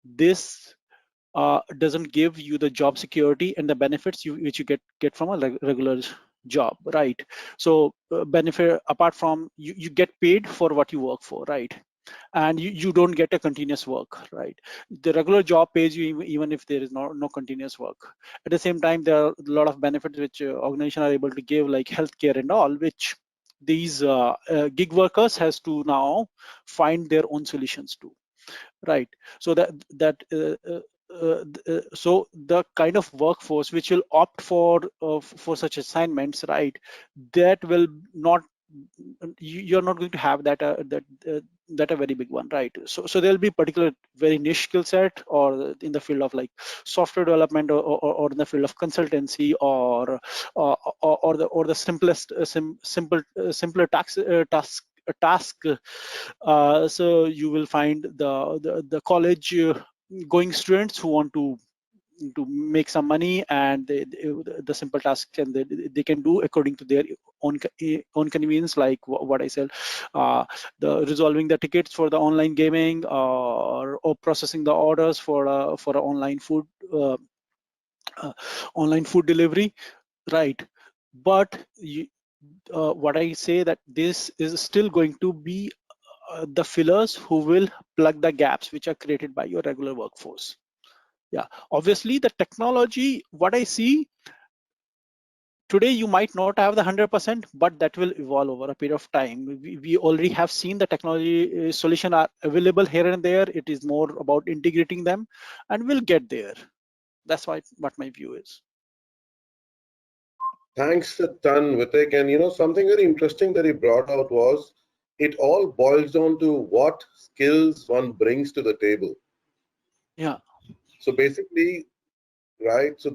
this doesn't give you the job security and the benefits which you get from a regular job, right? So benefit apart from you get paid for what you work for, right? And you don't get a continuous work, right? The regular job pays you even if there is no continuous work. At the same time, there are a lot of benefits which organizations are able to give, like healthcare and all, which these gig workers has to now find their own solutions to, right? So so the kind of workforce which will opt for such assignments, right, that will not, you're not going to have that a very big one, right? So there'll be particular very niche skill set, or in the field of like software development, or in the field of consultancy, or the simplest simpler task. So you will find the college going students who want to make some money, and the simple tasks, and they can do according to their own convenience, like what I said, the resolving the tickets for the online gaming, or processing the orders for online food delivery, right? But what I say, that this is still going to be the fillers who will plug the gaps which are created by your regular workforce. Yeah, obviously the technology, what I see today, you might not have the 100%, but that will evolve over a period of time. We already have seen the technology solution are available here and there. It is more about integrating them, and we'll get there. That's what my view is. Thanks a ton, Vithik. And something very interesting that he brought out was, it all boils down to what skills one brings to the table. Yeah. So basically, right? So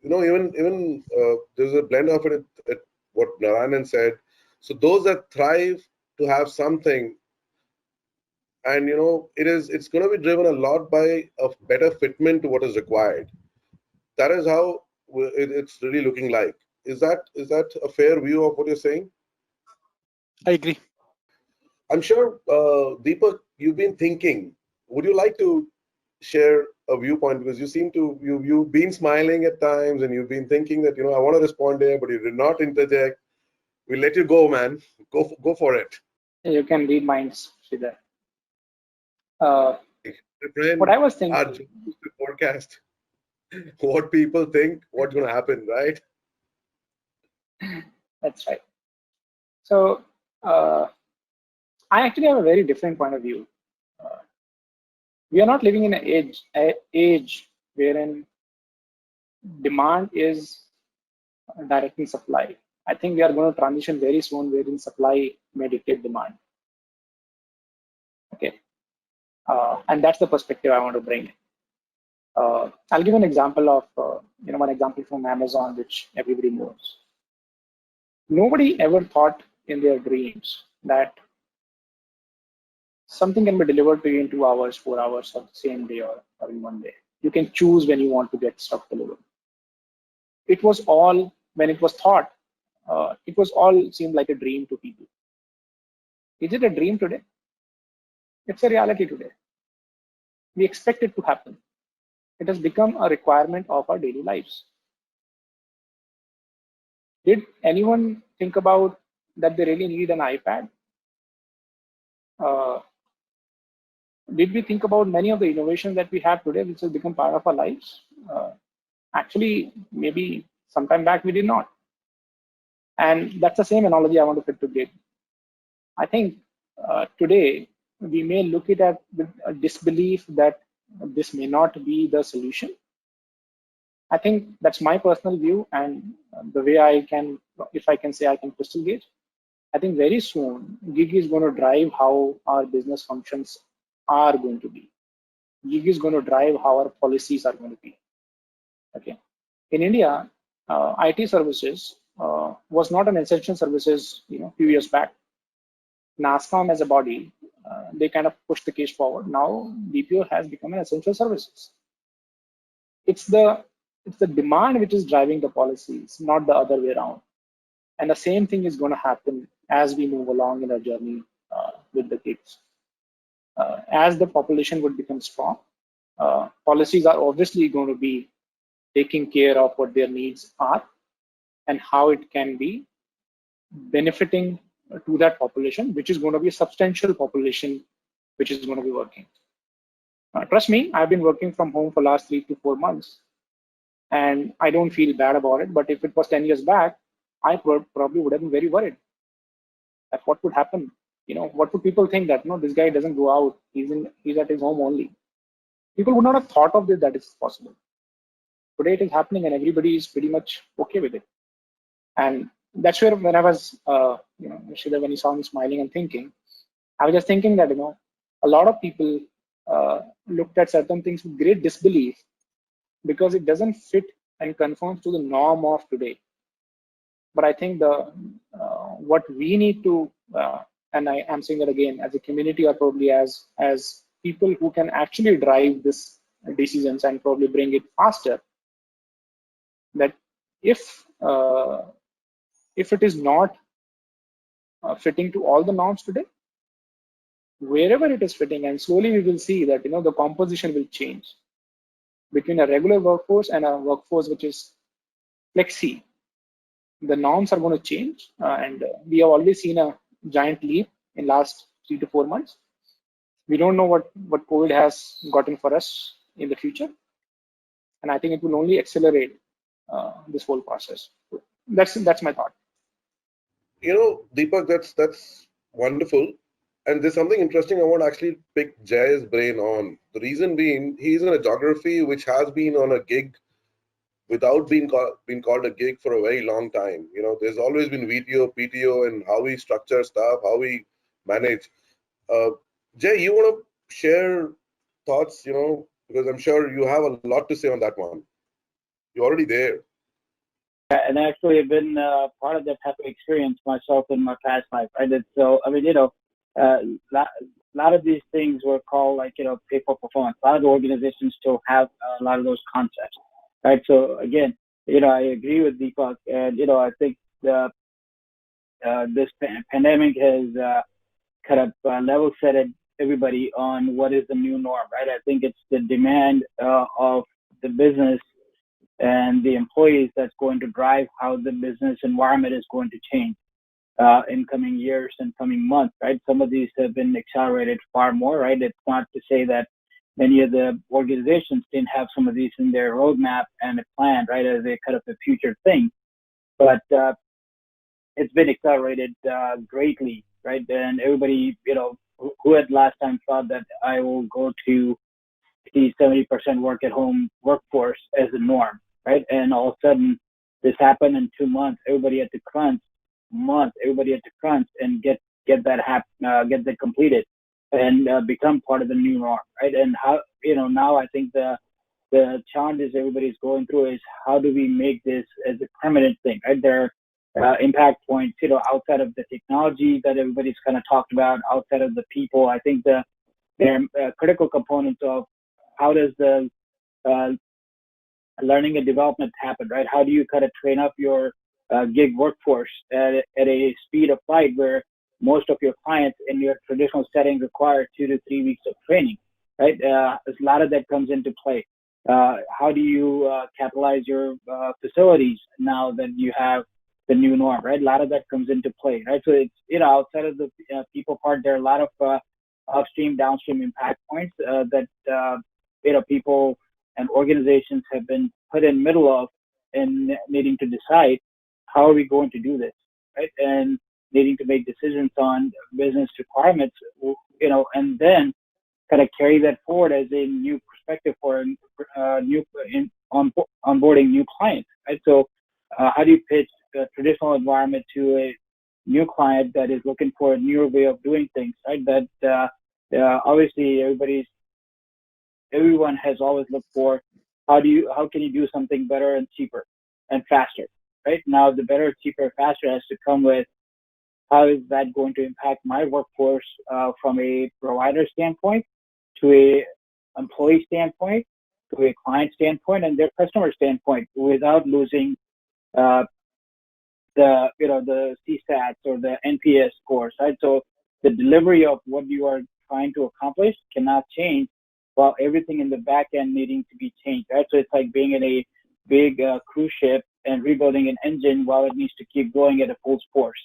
even there's a blend of it at what Narayanan said. So those that thrive to have something, and it's going to be driven a lot by a better fitment to what is required. That is how it's really looking like. Is that a fair view of what you're saying? I agree. I'm sure, Deepak, you've been thinking. Would you like to share a viewpoint, because you seem to you've been smiling at times and you've been thinking that I want to respond there, but you did not interject. We'll let you go, man. Go for it. You can read minds, Sridhar. Friend, what I was thinking. Our job is to forecast what people think, what's going to happen, right? That's right. So I actually have a very different point of view. We are not living in an age wherein demand is directing supply. I think we are going to transition very soon wherein supply may dictate demand. Okay, and that's the perspective I want to bring. I'll give an example of one example from Amazon, which everybody knows. Nobody ever thought in their dreams that something can be delivered to you in 2 hours, 4 hours, or the same day, or in one day. You can choose when you want to get stuff delivered. It was all, when it was thought, it was all seemed like a dream to people. Is it a dream today? It's a reality today. We expect it to happen. It has become a requirement of our daily lives. Did anyone think about that they really need an iPad? Did we think about many of the innovations that we have today, which has become part of our lives? Actually, maybe sometime back we did not. And that's the same analogy I want to fit to gig. I think today we may look at it with a disbelief that this may not be the solution. I think that's my personal view, and the way I can, if I can say I can crystal gauge, I think very soon gig is going to drive how our business functions are going to be. Gig is going to drive how our policies are going to be. Okay. In India, IT services was not an essential services, few years back. NASSCOM as a body, they kind of pushed the case forward. Now BPO has become an essential services. It's the demand which is driving the policies, not the other way around. And the same thing is going to happen as we move along in our journey with the gigs. As the population would become strong, policies are obviously going to be taking care of what their needs are and how it can be benefiting to that population, which is going to be a substantial population which is going to be working. Trust me, I've been working from home for the last 3 to 4 months, and I don't feel bad about it. But if it was 10 years back, I probably would have been very worried that what would happen. What would people think that this guy doesn't go out, he's at his home only. People would not have thought of this, that is possible. Today it is happening, and everybody is pretty much okay with it. And that's where, when I was, Sridhar, when you saw me smiling and thinking, I was just thinking that a lot of people looked at certain things with great disbelief because it doesn't fit and conforms to the norm of today. But I think what we need to, and I am saying that again, as a community, or probably as people who can actually drive this decisions and probably bring it faster, that if it is not fitting to all the norms today, wherever it is fitting, and slowly we will see that the composition will change between a regular workforce and a workforce which is flexi. The norms are going to change, and we have already seen a giant leap in last 3 to 4 months. We don't know what COVID has gotten for us in the future, and I think it will only accelerate this whole process. That's my thought. Deepak, that's wonderful. And there's something interesting I want to actually pick Jay's brain on. The reason being, he's in a geography which has been on a gig without being called a gig for a very long time. There's always been VTO, PTO, and how we structure stuff, how we manage. Jay, you want to share thoughts, because I'm sure you have a lot to say on that one. You're already there. and actually I've been part of that type of experience myself in my past life. Right? So I mean, a lot of these things were called like, pay for performance. A lot of the organizations still have a lot of those concepts, right? So again, I agree with Deepak, and I think this pandemic has kind of level set everybody on what is the new norm, right? I think it's the demand of the business and the employees that's going to drive how the business environment is going to change in coming years and coming months, right? Some of these have been accelerated far more, right? It's not to say that many of the organizations didn't have some of these in their roadmap and a plan, right, as a kind of a future thing, but it's been accelerated greatly, right? And everybody, who had last time thought that I will go to the 70% work at home workforce as a norm, right? And all of a sudden this happened in 2 months. Everybody had to crunch and get that completed and become part of the new norm, right? And how, now I think the challenges everybody's going through is how do we make this as a permanent thing, right? There are impact points, outside of the technology that everybody's kind of talked about, outside of the people. I think there are critical components of how does the learning and development happen, right? How do you kind of train up your gig workforce at a speed of light where most of your clients in your traditional setting require 2 to 3 weeks of training, right? There's a lot of that comes into play. How do you capitalize your facilities now that you have the new norm, right? A lot of that comes into play, right? So it's, outside of the people part, there are a lot of upstream, downstream impact points that, people and organizations have been put in middle of and needing to decide how are we going to do this, right? And needing to make decisions on business requirements, and then kind of carry that forward as a new perspective for onboarding new clients, right? So how do you pitch a traditional environment to a new client that is looking for a newer way of doing things, right? That obviously everyone has always looked for how can you do something better and cheaper and faster, right? Now the better, cheaper, faster has to come with how is that going to impact my workforce from a provider standpoint to a employee standpoint to a client standpoint and their customer standpoint without losing the CSATs or the NPS scores, right? So the delivery of what you are trying to accomplish cannot change while everything in the back end needing to be changed, right? So it's like being in a big cruise ship and rebuilding an engine while it needs to keep going at a full force,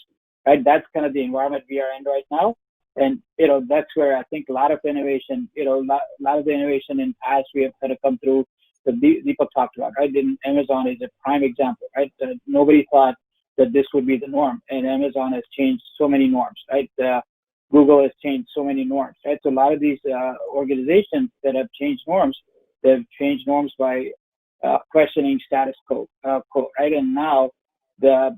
right? That's kind of the environment we are in right now. And, that's where I think a lot of innovation, a lot of the innovation in past we have kind of come through that Deepak talked about, right? And Amazon is a prime example, right? Nobody thought that this would be the norm, and Amazon has changed so many norms, right? Google has changed so many norms, right? So a lot of these organizations that have changed norms, they've changed norms by questioning status quo, right? And now the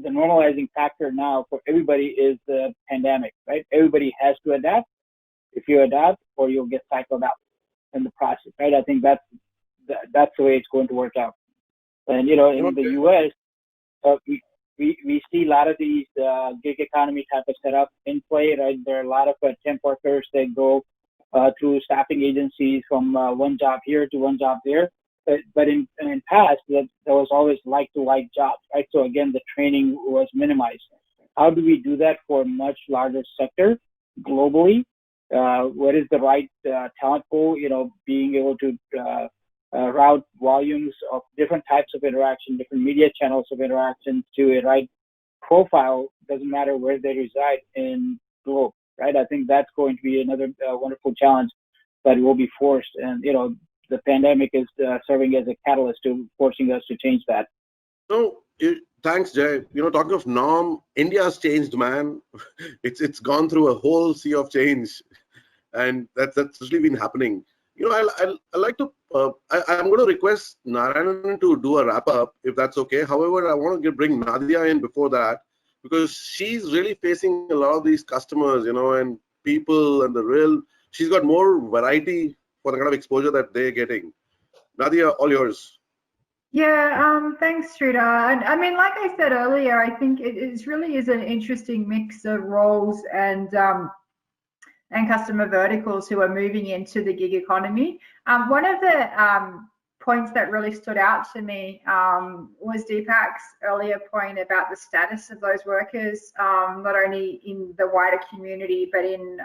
normalizing factor now for everybody is the pandemic, right? Everybody has to adapt. If you adapt, or you'll get cycled out in the process, right? I think that's the way it's going to work out. And in the U.S., we see a lot of these gig economy type of setup in play, right? There are a lot of temp workers that go through staffing agencies from one job here to one job there. But in past, there was always like-to-like jobs, right? So again, the training was minimized. How do we do that for a much larger sector globally? What is the right talent pool? Being able to route volumes of different types of interaction, different media channels of interaction to a right profile, doesn't matter where they reside in the globe, right? I think that's going to be another wonderful challenge that will be forced. And, the pandemic is serving as a catalyst to forcing us to change that. So, thanks, Jay. Talking of norm, India has changed, man. It's gone through a whole sea of change, and that's really been happening. I like to. I'm going to request Narayanan to do a wrap up, if that's okay. However, I want to bring Nadia in before that because she's really facing a lot of these customers, and people, and she's got more variety for the kind of exposure that they're getting. Nadia, all yours. Yeah, thanks, Sridhar. And I mean, like I said earlier, I think it really is an interesting mix of roles and customer verticals who are moving into the gig economy. One of the points that really stood out to me was Deepak's earlier point about the status of those workers, not only in the wider community, but in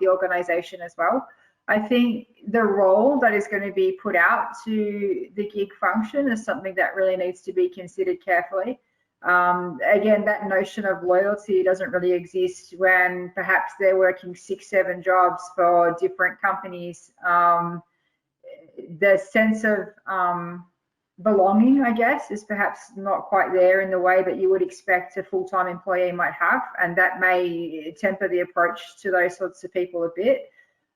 the organization as well. I think the role that is going to be put out to the gig function is something that really needs to be considered carefully. Again, that notion of loyalty doesn't really exist when perhaps they're working 6-7 jobs for different companies. The sense of belonging, I guess, is perhaps not quite there in the way that you would expect a full-time employee might have, and that may temper the approach to those sorts of people a bit.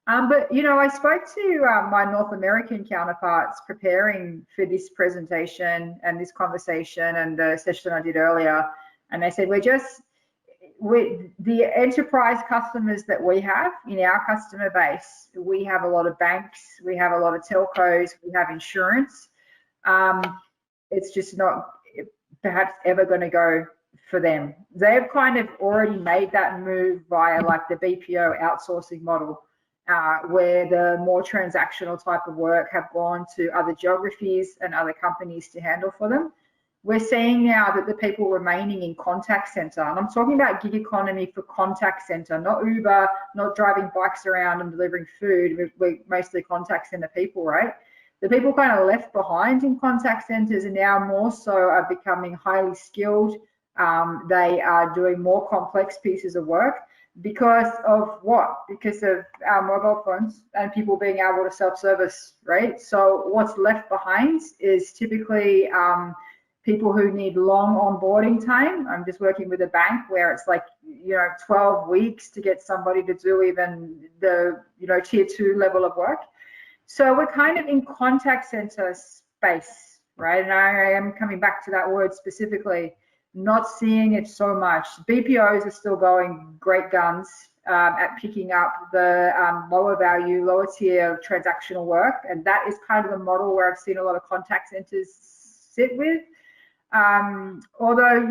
But, you know, I spoke to my North American counterparts preparing for this presentation and this conversation and the session I did earlier, and they said, the enterprise customers that we have in our customer base, we have a lot of banks, we have a lot of telcos, we have insurance. It's just not perhaps ever going to go for them. They've kind of already made that move via like the BPO outsourcing model, where the more transactional type of work have gone to other geographies and other companies to handle for them. We're seeing now that the people remaining in contact center, and I'm talking about gig economy for contact center, not Uber, not driving bikes around and delivering food. We're mostly contact center people, right? The people kind of left behind in contact centers and now more so are becoming highly skilled. They are doing more complex pieces of work. Because of what? Because of our mobile phones and people being able to self-service, right? So what's left behind is typically people who need long onboarding time. I'm just working with a bank where it's like, 12 weeks to get somebody to do even the, tier 2 level of work. So we're kind of in contact center space, right? And I am coming back to that word specifically. Not seeing it so much. BPOs are still going great guns at picking up the lower value, lower tier transactional work. And that is kind of the model where I've seen a lot of contact centers sit with. Although,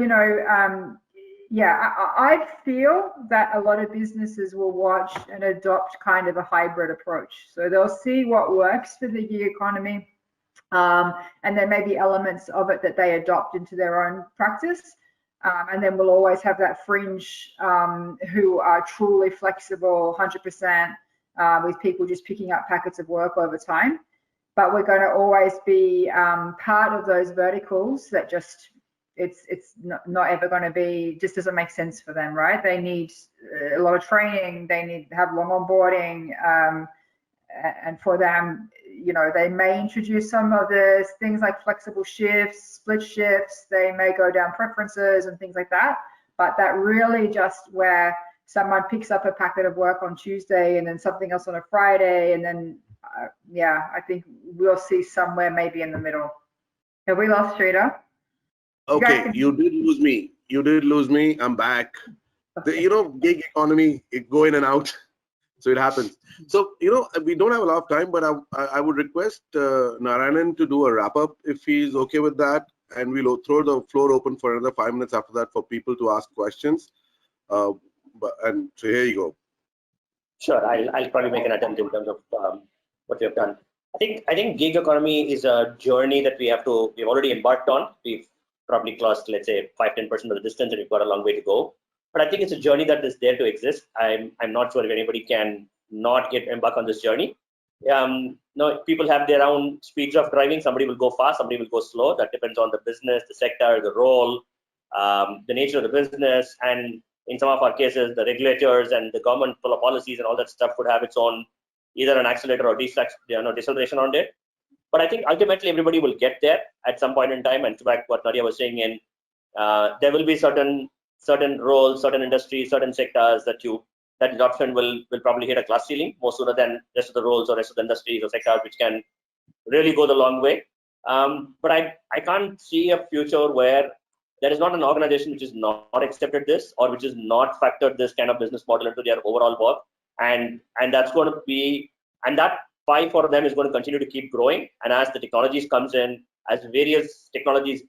I feel that a lot of businesses will watch and adopt kind of a hybrid approach. So they'll see what works for the gig economy. And there may be elements of it that they adopt into their own practice. And then we'll always have that fringe who are truly flexible 100% with people just picking up packets of work over time. But we're going to always be part of those verticals that just, it's not ever going to be, just doesn't make sense for them, right? They need a lot of training, they need to have long onboarding, and for them, they may introduce some of the things like flexible shifts, split shifts, they may go down preferences and things like that. But that really just where someone picks up a packet of work on Tuesday and then something else on a Friday, and then, I think we'll see somewhere maybe in the middle. Have we lost Sridhar? Okay, you did lose me. I'm back. Okay. Gig economy, it go in and out. So it happens. So, we don't have a lot of time, but I would request Narayanan to do a wrap up if he's okay with that. And we'll throw the floor open for another 5 minutes after that for people to ask questions. So here you go. Sure, I'll probably make an attempt in terms of what we have done. I think gig economy is a journey that we've already embarked on. We've probably crossed, let's say, 5-10% of the distance, and we've got a long way to go. But I think it's a journey that is there to exist. I'm not sure if anybody can not embark on this journey. People have their own speeds of driving. Somebody will go fast, somebody will go slow. That depends on the business, the sector, the role, the nature of the business, and in some of our cases, the regulators and the government policies and all that stuff could have its own either an accelerator or deceleration on it. But I think ultimately everybody will get there at some point in time. And to back what Nadia was saying, there will be certain roles, certain industries, certain sectors that adoption will probably hit a glass ceiling more sooner than rest of the roles or rest of the industries or sectors which can really go the long way. But I can't see a future where there is not an organization which is not accepted this or which is not factored this kind of business model into their overall work. And that's going to be, and that pie for them is going to continue to keep growing. And as the technologies comes in, as various technologies,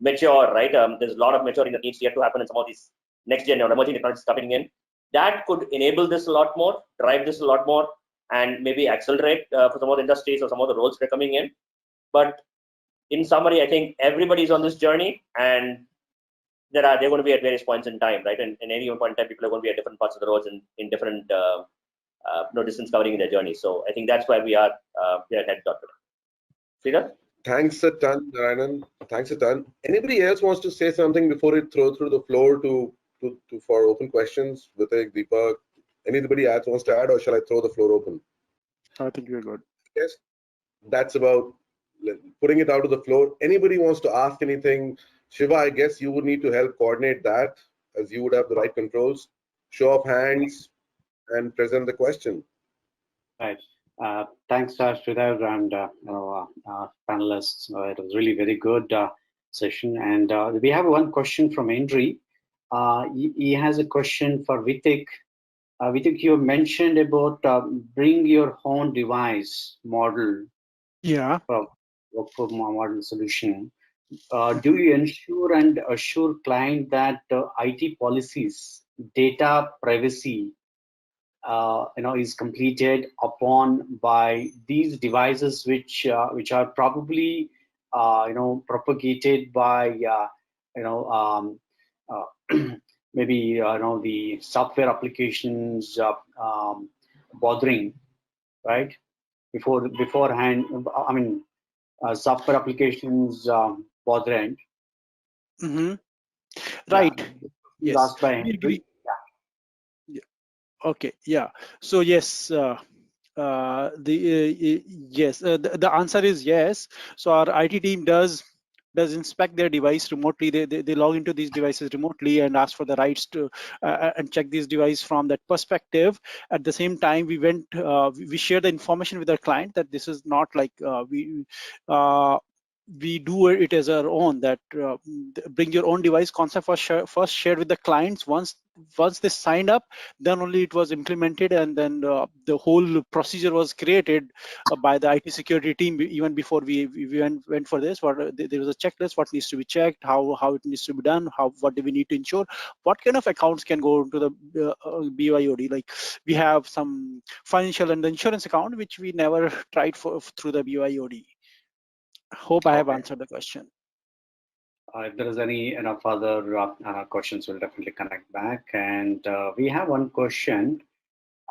mature, right? There's a lot of maturing that needs yet to happen in some of these next gen or emerging technologies coming in. That could enable this a lot more, drive this a lot more, and maybe accelerate for some of the industries or some of the roles that are coming in. But in summary, I think everybody's on this journey, and they're going to be at various points in time, right? And in any one point in time, people are going to be at different parts of the roads in different distance covering in their journey. So I think that's why we are at Dr. Sridhar? Thanks a ton, Narayanan. Thanks a ton. Anybody else wants to say something before we throw through the floor for open questions? Vithik, Deepak, anybody else wants to add, or shall I throw the floor open? I think we're good. Yes, that's about putting it out to the floor. Anybody wants to ask anything? Shiva, I guess you would need to help coordinate that, as you would have the right controls. Show of hands and present the question. Right. Thanks, Sridhar and panelists. It was really very good session. And we have one question from Henry. He has a question for Vithik. Vithik, you mentioned about bring your own device model. Yeah. Workforce model solution. Do you ensure and assure client that IT policies, data privacy, is completed upon by these devices, which are probably propagated by maybe the software applications bothering, right? Beforehand, I mean, software applications bothering. Mm-hmm. Right. Yes. Last by Henry. Okay. Yeah. So yes. The answer is yes. So our IT team does inspect their device remotely. They log into these devices remotely and ask for the rights to and check these devices from that perspective. At the same time, we share the information with our client that this is not like we do it as our own, that bring your own device concept first shared with the clients. Once they signed up, then only it was implemented, and then the whole procedure was created by the IT security team. Even before we went for this, there was a checklist, what needs to be checked, how it needs to be done, what do we need to ensure, what kind of accounts can go into the BYOD. Like we have some financial and the insurance account which we never tried through the BYOD. Hope I have answered the question. If there is any further questions, we'll definitely connect back. And we have one question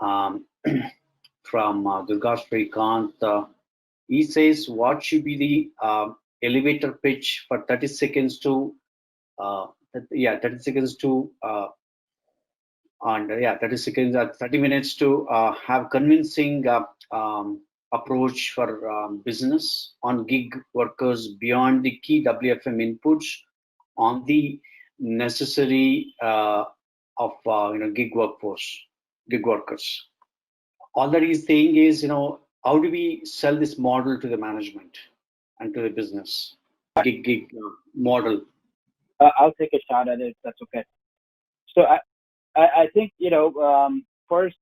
from Durga Srikant. He says, what should be the elevator pitch for 30 seconds to 30 seconds to 30 minutes to have convincing approach for business on gig workers beyond the key WFM inputs on the necessary of gig workers. All that he's saying is, how do we sell this model to the management and to the business? Gig model. I'll take a shot at it if that's okay. So I think first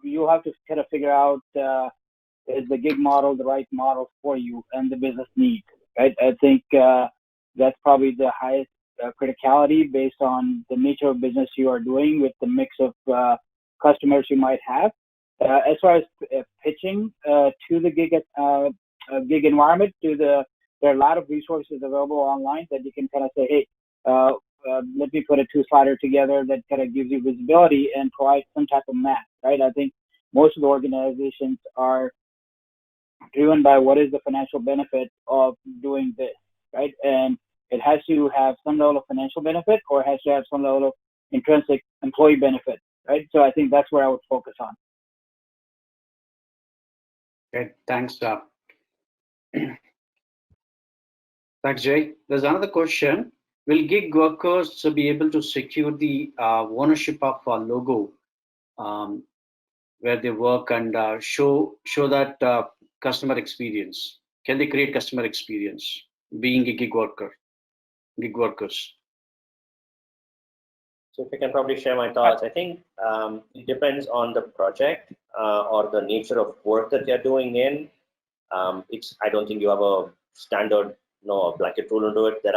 you have to kind of figure out is the gig model the right model for you and the business need, right? I think that's probably the highest criticality based on the nature of business you are doing with the mix of customers you might have. As far as pitching to the gig environment, there are a lot of resources available online that you can kind of say, hey, let me put a two-slider together that kind of gives you visibility and provide some type of map, right? I think most of the organizations are driven by what is the financial benefit of doing this, right? And it has to have some level of financial benefit, or it has to have some level of intrinsic employee benefit, right? So I think that's where I would focus on. Okay, thanks. Thanks, Jay. There's another question. Will gig workers be able to secure the ownership of a logo where they work and show that customer experience? Can they create customer experience being a gig workers? So if I can probably share my thoughts, I think it depends on the project or the nature of work that they're doing in. I don't think you have a standard, blanket rule into it. There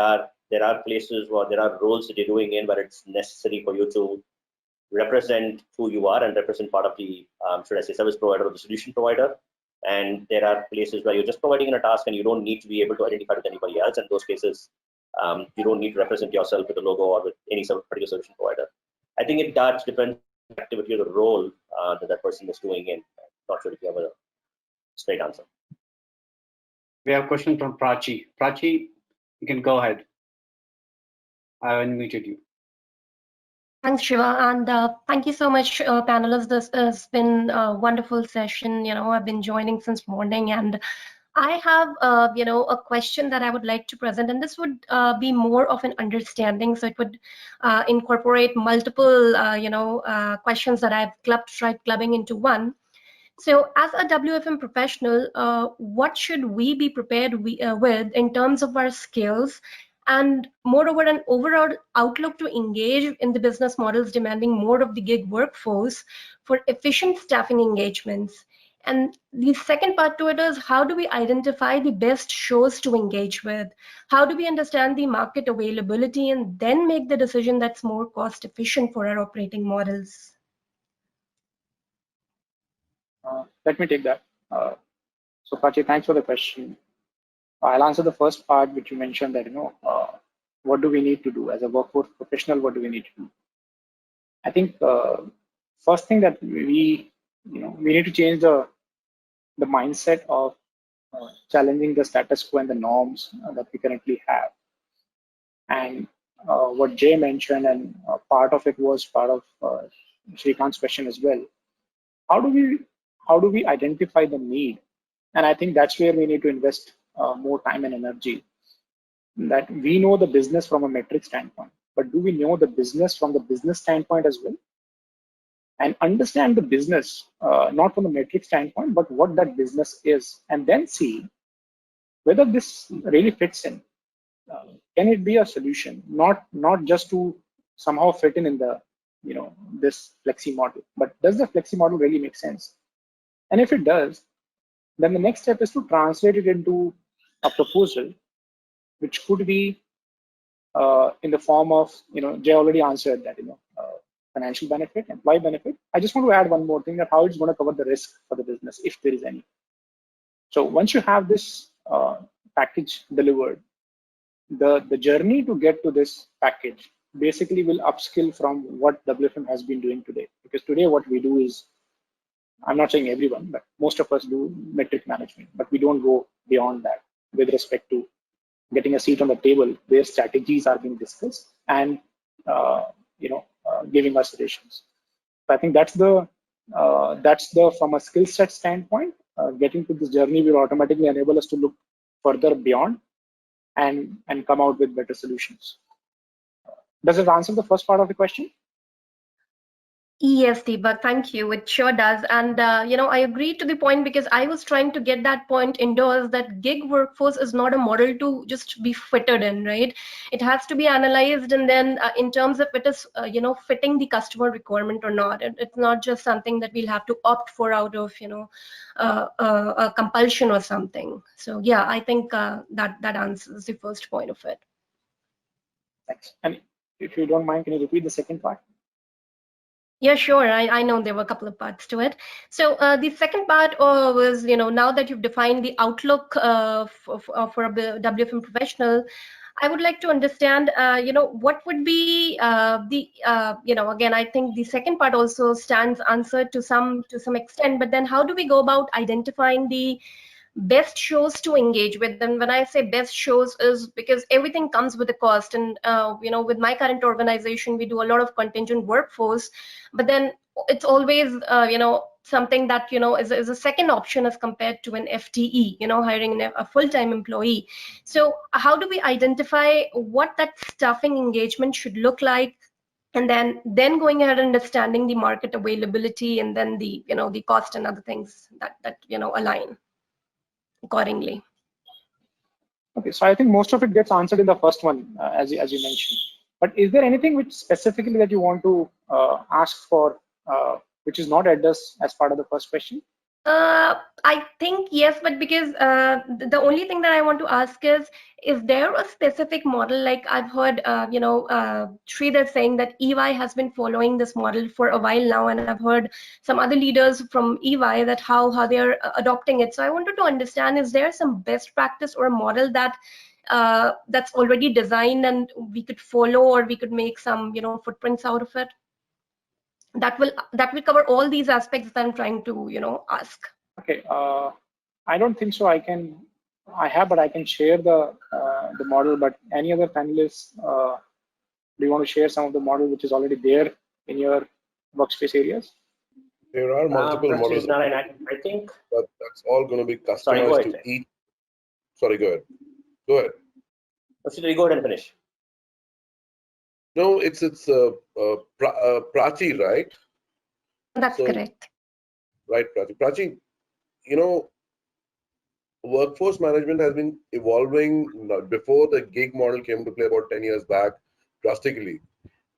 are places where there are roles that you're doing in where it's necessary for you to represent who you are and represent part of the, should I say, service provider or the solution provider. And there are places where you're just providing in a task and you don't need to be able to identify with anybody else. And those cases, you don't need to represent yourself with a logo or with any particular solution provider. I think it does depend on the activity or the role that person is doing in. Not sure if you have a straight answer. We have a question from Prachi. Prachi, you can go ahead. I unmuted you. Thanks, Shiva, and thank you so much, panelists. This has been a wonderful session. I've been joining since morning, and I have, a question that I would like to present, and this would be more of an understanding. So it would incorporate multiple, questions that I've tried clubbing into one. So as a WFM professional, what should we be prepared with in terms of our skills, and moreover, an overall outlook to engage in the business models demanding more of the gig workforce for efficient staffing engagements? And the second part to it is, how do we identify the best shows to engage with? How do we understand the market availability and then make the decision that's more cost efficient for our operating models? Let me take that. So Prachi, thanks for the question. I'll answer the first part, which you mentioned that, what do we need to do as a workforce professional? What do we need to do? I think first thing that we need to change the mindset of challenging the status quo and the norms that we currently have. And what Jay mentioned, and part of it was part of Srikanth's question as well. How do we identify the need? And I think that's where we need to invest more time and energy. That we know the business from a metric standpoint, but do we know the business from the business standpoint as well? And understand the business, not from the metric standpoint, but what that business is, and then see whether this really fits in. Can it be a solution, not just to somehow fit in the this flexi model, but does the flexi model really make sense? And if it does, then the next step is to translate it into a proposal, which could be in the form of, Jay already answered that, financial benefit, employee benefit. I just want to add one more thing, that how it's going to cover the risk for the business, if there is any. So once you have this package delivered, the journey to get to this package basically will upskill from what WFM has been doing today. Because today what we do is, I'm not saying everyone, but most of us do metric management, but we don't go beyond that with respect to getting a seat on the table where strategies are being discussed and giving us suggestions. So I think that's the from a skill set standpoint, getting to this journey will automatically enable us to look further beyond and come out with better solutions. Does it answer the first part of the question? Yes, Deepak, thank you. It sure does. And, I agree to the point, because I was trying to get that point indoors, that gig workforce is not a model to just be fitted in, right? It has to be analyzed, and then in terms of it is, fitting the customer requirement or not. It's not just something that we'll have to opt for out of, a compulsion or something. So yeah, I think that answers the first point of it. Thanks. And if you don't mind, can you repeat the second part? Yeah, sure. I know there were a couple of parts to it. So the second part was, now that you've defined the outlook for a WFM professional, I would like to understand, what would be again, I think the second part also stands answered to some extent, but then how do we go about identifying the best shows to engage with? And when I say best shows is because everything comes with a cost, and with my current organization, we do a lot of contingent workforce, but then it's always something that is a second option as compared to an FTE, hiring a full-time employee. So how do we identify what that staffing engagement should look like, and then going ahead and understanding the market availability, and then the the cost and other things that align accordingly? Okay, so I think most of it gets answered in the first one, as you mentioned. But is there anything which specifically that you want to ask for, which is not addressed as part of the first question? I think yes, but because the only thing that I want to ask is there a specific model? Like I've heard, Sridhar saying that EY has been following this model for a while now, and I've heard some other leaders from EY that how they're adopting it. So I wanted to understand: is there some best practice or a model that that's already designed and we could follow, or we could make some footprints out of it? That will cover all these aspects that I'm trying to ask. Okay, I don't think so. I have, but I can share the model. But any other panelists, do you want to share some of the model which is already there in your workspace areas? There are multiple models. I think, but that's all going to be customized sorry, to each. Sorry, go ahead. Go ahead. Sridhar, go ahead and finish. No, it's Prachi, right? That's correct. Right, Prachi. Prachi, workforce management has been evolving before the gig model came to play about 10 years back drastically.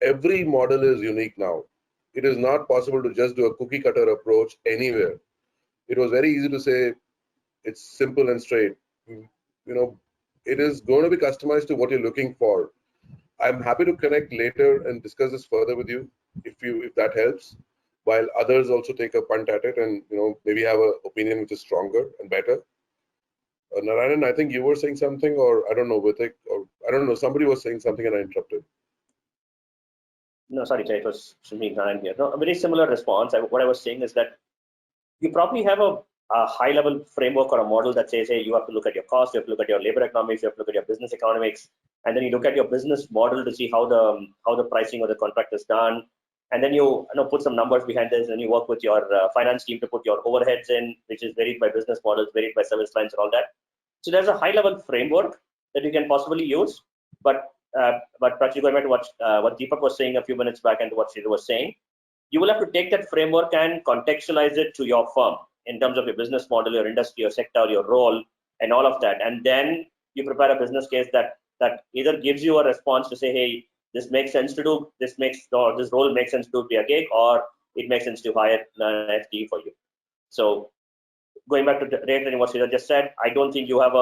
Every model is unique now. It is not possible to just do a cookie cutter approach anywhere. It was very easy to say it's simple and straight. It is going to be customized to what you're looking for. I'm happy to connect later and discuss this further with you if that helps, while others also take a punt at it and maybe have an opinion which is stronger and better. Narayanan, I think you were saying something, or I don't know, Vithik, or I don't know, somebody was saying something and I interrupted. No, sorry, it was me, Narayanan here. No, a very similar response. What I was saying is that you probably have a high-level framework or a model that says, hey, you have to look at your cost, you have to look at your labor economics, you have to look at your business economics, and then you look at your business model to see how the pricing of the contract is done, and then you put some numbers behind this, and you work with your finance team to put your overheads in, which is varied by business models, varied by service lines, and all that. So there's a high-level framework that you can possibly use, but Prachi, going back to what Deepak was saying a few minutes back and what Sridhar was saying, you will have to take that framework and contextualize it to your firm in terms of your business model, your industry, your sector, your role, and all of that. And then you prepare a business case that either gives you a response to say, hey, this makes sense to do, this role makes sense to be a gig, or it makes sense to hire an FTE for you. So going back to reiterating what Sridhar just said, I don't think you have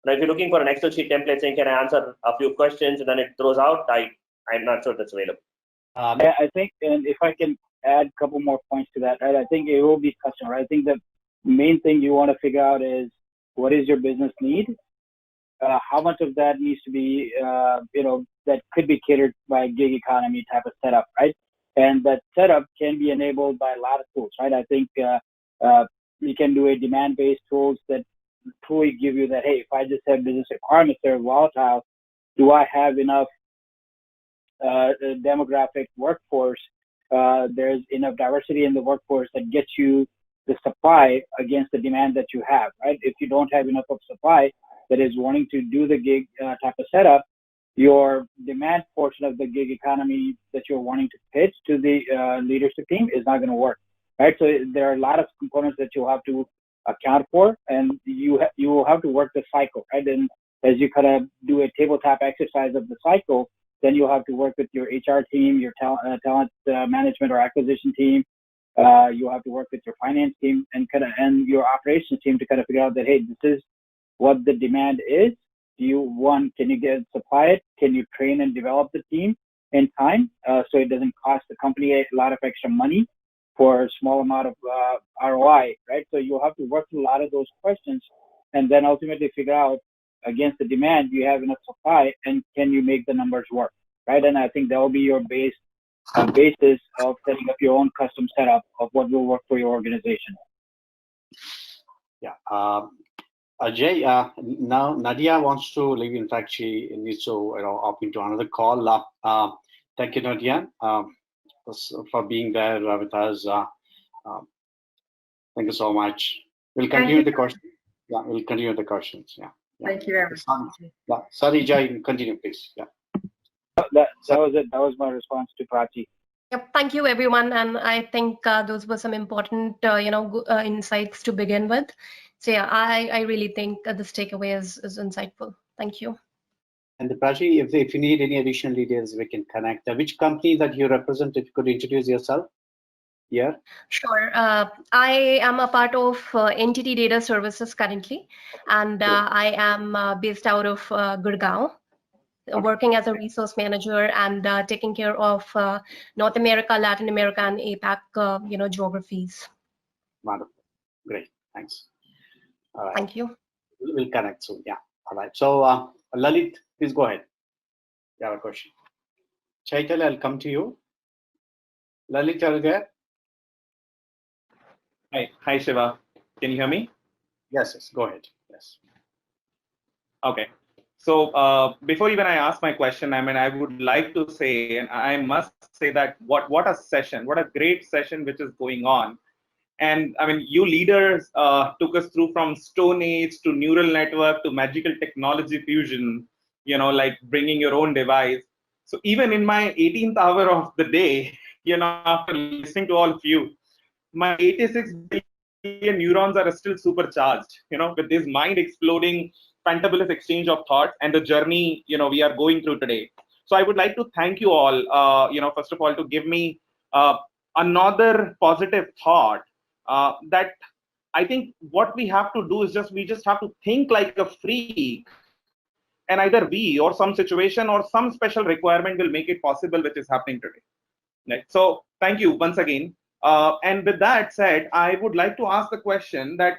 if you're looking for an Excel sheet template saying, can I answer a few questions, and then it throws out, I'm not sure that's available. I think, and if I can add a couple more points to that, right? I think it will be custom, right? I think the main thing you want to figure out is what is your business need? How much of that needs to be, that could be catered by a gig economy type of setup, right? And that setup can be enabled by a lot of tools, right? I think you can do a demand-based tools that truly give you that, hey, if I just have business requirements that are volatile, do I have enough demographic workforce? There's enough diversity in the workforce that gets you the supply against the demand that you have, right? If you don't have enough of supply that is wanting to do the gig type of setup, your demand portion of the gig economy that you're wanting to pitch to the leadership team is not going to work, right? So there are a lot of components that you'll have to account for, and you will have to work the cycle, right? And as you kind of do a tabletop exercise of the cycle, then you'll have to work with your HR team, your talent management or acquisition team. You'll have to work with your finance team and your operations team to kind of figure out that, hey, this is what the demand is. Can you supply it? Can you train and develop the team in time so it doesn't cost the company a lot of extra money for a small amount of ROI, right? So you'll have to work through a lot of those questions and then ultimately figure out against the demand, you have enough supply, and can you make the numbers work, right? And I think that will be your basis of setting up your own custom setup of what will work for your organization. Yeah. Ajay, now Nadia wants to leave. In fact, she needs to hop into another call. Thank you, Nadia, for being there with us. Thank you so much. We'll continue the questions. Yeah, we'll continue the questions. Yeah. Thank you very much. Sorry, Jai, continue, please. Yeah. That was it. That was my response to Prachi. Yep, thank you, everyone. And I think those were some important, insights to begin with. So yeah, I really think this takeaway is insightful. Thank you. And Prachi, if you need any additional details, we can connect. Which company that you represent, if you could introduce yourself? here? Sure. I am a part of Entity Data Services currently, and I am based out of Gurgaon, working as a resource manager and taking care of North America, Latin America, and APAC, geographies. Wonderful. Great. Thanks. All right. Thank you. We'll connect soon. Yeah. All right. So, Lalit, please go ahead. You have a question. Chaitanya, I'll come to you. Lalit, are you there? Hi, Shiva. Can you hear me? Yes. Go ahead. Yes. Okay. So before even I ask my question, I would like to say, and I must say that what a session, what a great session which is going on. And you leaders took us through from Stone Age to neural network to magical technology fusion, like bringing your own device. So even in my 18th hour of the day, after listening to all of you, my 86 billion neurons are still supercharged, with this mind exploding fantabulous exchange of thoughts and the journey, we are going through today. So I would like to thank you all, first of all, to give me another positive thought that I think what we have to do is we just have to think like a freak, and either we or some situation or some special requirement will make it possible, which is happening today. Right? So thank you once again. And with that said, I would like to ask the question that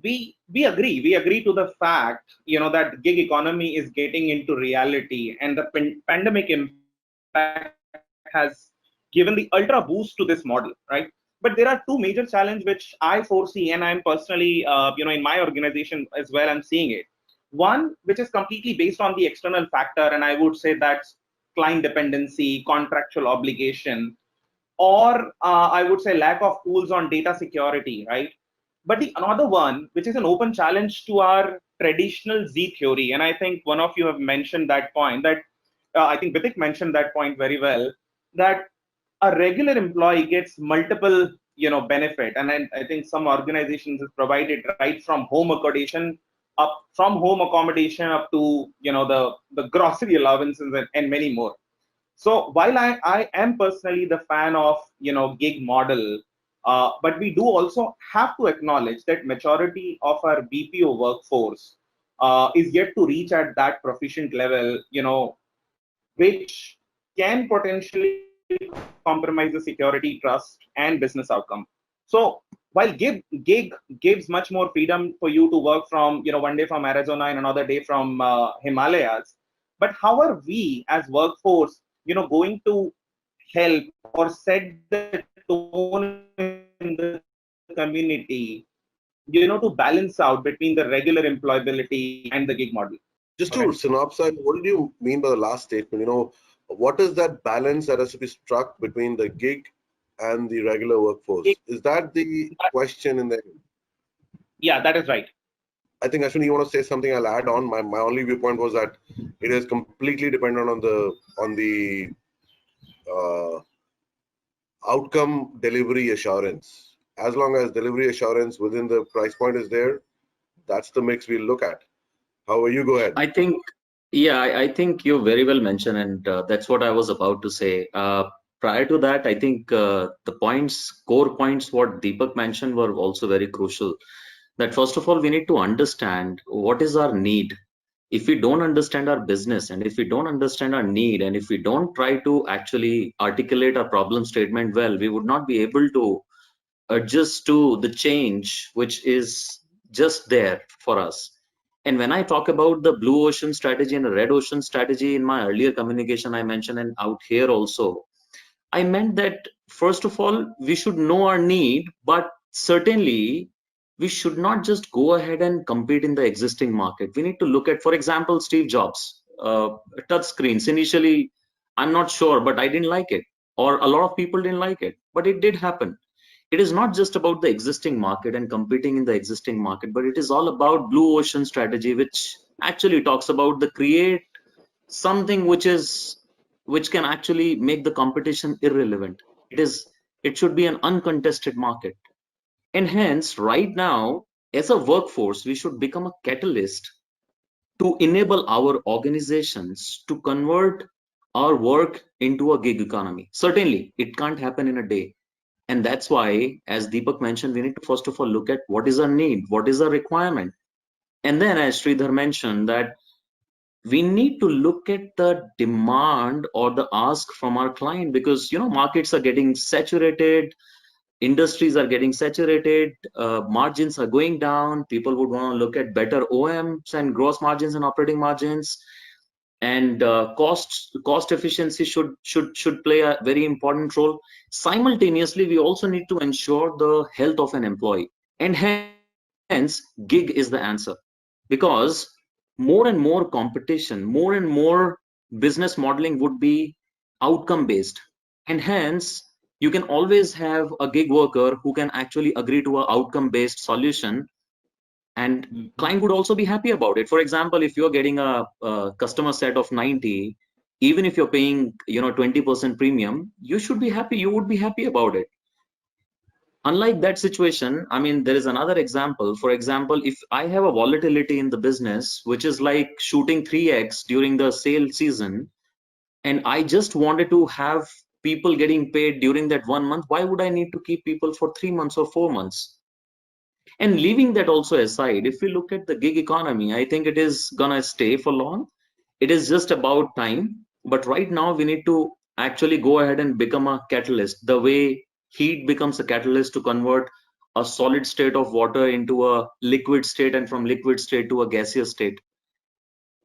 we agree to the fact, that gig economy is getting into reality, and the pandemic impact has given the ultra boost to this model, right? But there are two major challenges which I foresee, and I'm personally, in my organization as well, I'm seeing it. One, which is completely based on the external factor, and I would say that's client dependency, contractual obligation, or I would say lack of tools on data security, right? But the another one, which is an open challenge to our traditional Z theory, and I think one of you have mentioned that point, that I think Vithik mentioned that point very well, that a regular employee gets multiple, benefit, and I think some organizations have provided right from home accommodation up to, the grocery allowances and many more. So while I am personally the fan of, gig model, but we do also have to acknowledge that majority of our BPO workforce is yet to reach at that proficient level, which can potentially compromise the security, trust, and business outcome. So while gig gives much more freedom for you to work from, one day from Arizona and another day from Himalayas, but how are we as workforce, going to help or set the tone in the community, to balance out between the regular employability and the gig model? Just to synopsize, what do you mean by the last statement? What is that balance that has to be struck between the gig and the regular workforce? Is that the question in there? Yeah, that is right. I think, Ashwini, you want to say something? I'll add on. My only viewpoint was that it is completely dependent on the outcome delivery assurance. As long as delivery assurance within the price point is there, that's the mix we'll look at. How are you? Go ahead. I think you very well mentioned, and that's what I was about to say. Prior to that, I think the core points what Deepak mentioned were also very crucial. That first of all, we need to understand what is our need. If we don't understand our business, and if we don't understand our need, and if we don't try to actually articulate our problem statement well, we would not be able to adjust to the change which is just there for us. And when I talk about the blue ocean strategy and the red ocean strategy in my earlier communication, I mentioned, and out here also, I meant that first of all, we should know our need, but certainly we should not just go ahead and compete in the existing market. We need to look at, for example, Steve Jobs, touch screens. Initially, I'm not sure, but I didn't like it, or a lot of people didn't like it, but it did happen. It is not just about the existing market and competing in the existing market, but it is all about blue ocean strategy, which actually talks about the create something which can actually make the competition irrelevant. It should be an uncontested market. And hence, right now, as a workforce, we should become a catalyst to enable our organizations to convert our work into a gig economy. Certainly, it can't happen in a day. And that's why, as Deepak mentioned, we need to first of all look at what is our need, what is our requirement. And then, as Sridhar mentioned, that we need to look at the demand or the ask from our client, because markets are getting saturated, industries are getting saturated, margins are going down. People would want to look at better OMs and gross margins and operating margins, and cost efficiency should play a very important role. Simultaneously, we also need to ensure the health of an employee, and hence gig is the answer, because more and more competition, more and more business modeling would be outcome based, and hence you can always have a gig worker who can actually agree to an outcome based solution, and client would also be happy about it. For example, if you're getting a customer set of 90, even if you're paying 20% premium, you should be happy, you would be happy about it. Unlike that situation, I mean, there is another example. For example, if I have a volatility in the business, which is like shooting 3x during the sale season, and I just wanted to have people getting paid during that 1 month, why would I need to keep people for 3 months or 4 months? And leaving that also aside, if we look at the gig economy, I think it is gonna stay for long. It is just about time. But right now we need to actually go ahead and become a catalyst, the way heat becomes a catalyst to convert a solid state of water into a liquid state, and from liquid state to a gaseous state.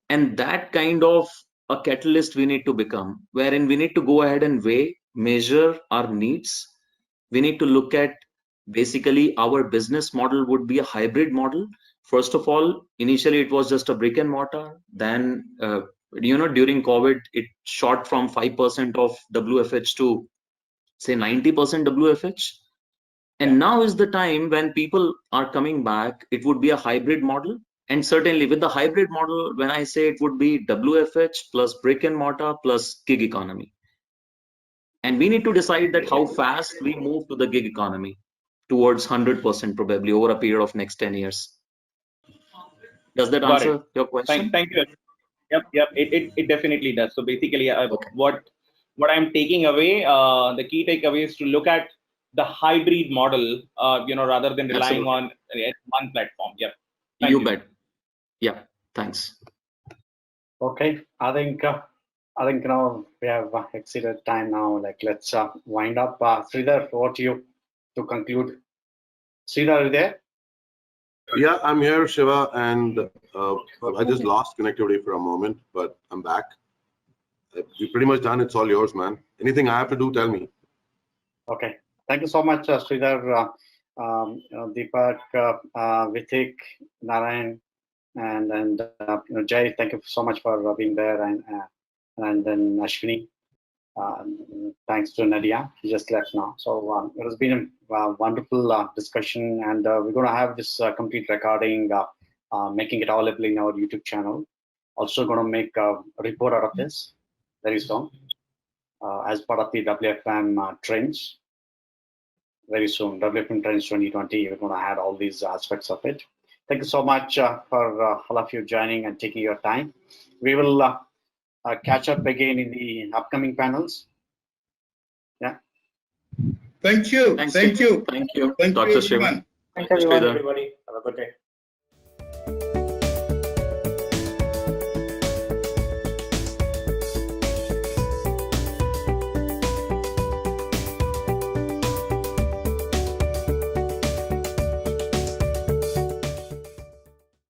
And that kind of a catalyst we need to become, wherein we need to go ahead and weigh, measure our needs. We need to look at, basically our business model would be a hybrid model. First of all, initially it was just a brick and mortar. Then, during COVID, it shot from 5% of WFH to say 90% WFH. And now is the time when people are coming back, it would be a hybrid model. And certainly with the hybrid model, when I say it would be WFH plus brick and mortar plus gig economy. And we need to decide that how fast we move to the gig economy towards 100% probably over a period of next 10 years. Does that answer your question? Thank you. Yep. It definitely does. So basically, what I'm taking away, the key takeaway is to look at the hybrid model, rather than relying on one platform. Yep. Thank you. Bet. Yeah. Thanks. Okay. I think now we have exceeded time now. Like, let's wind up. Sridhar, over to you to conclude. Sridhar, are you there? Yeah, I'm here, Shiva, and I just lost connectivity for a moment, but I'm back. You're pretty much done. It's all yours, man. Anything I have to do, tell me. Okay. Thank you so much, Sridhar, Deepak, Vithik, Narayan, and Jay. Thank you so much for being there, and then Ashwini. Thanks to Nadia, she just left now. So it has been a wonderful discussion, and we're going to have this complete recording, making it available in our YouTube channel. Also going to make a report out of this very soon, as part of the WFM trends. Very soon, WFM Trends 2020, we're going to add all these aspects of it. Thank you so much for all of you joining and taking your time. We will catch up again in the upcoming panels. Yeah. Thank you. Thanks. Thank you. Thank you. Thank Dr. you, Shiva. everyone. Thank you, everybody. Have a good day.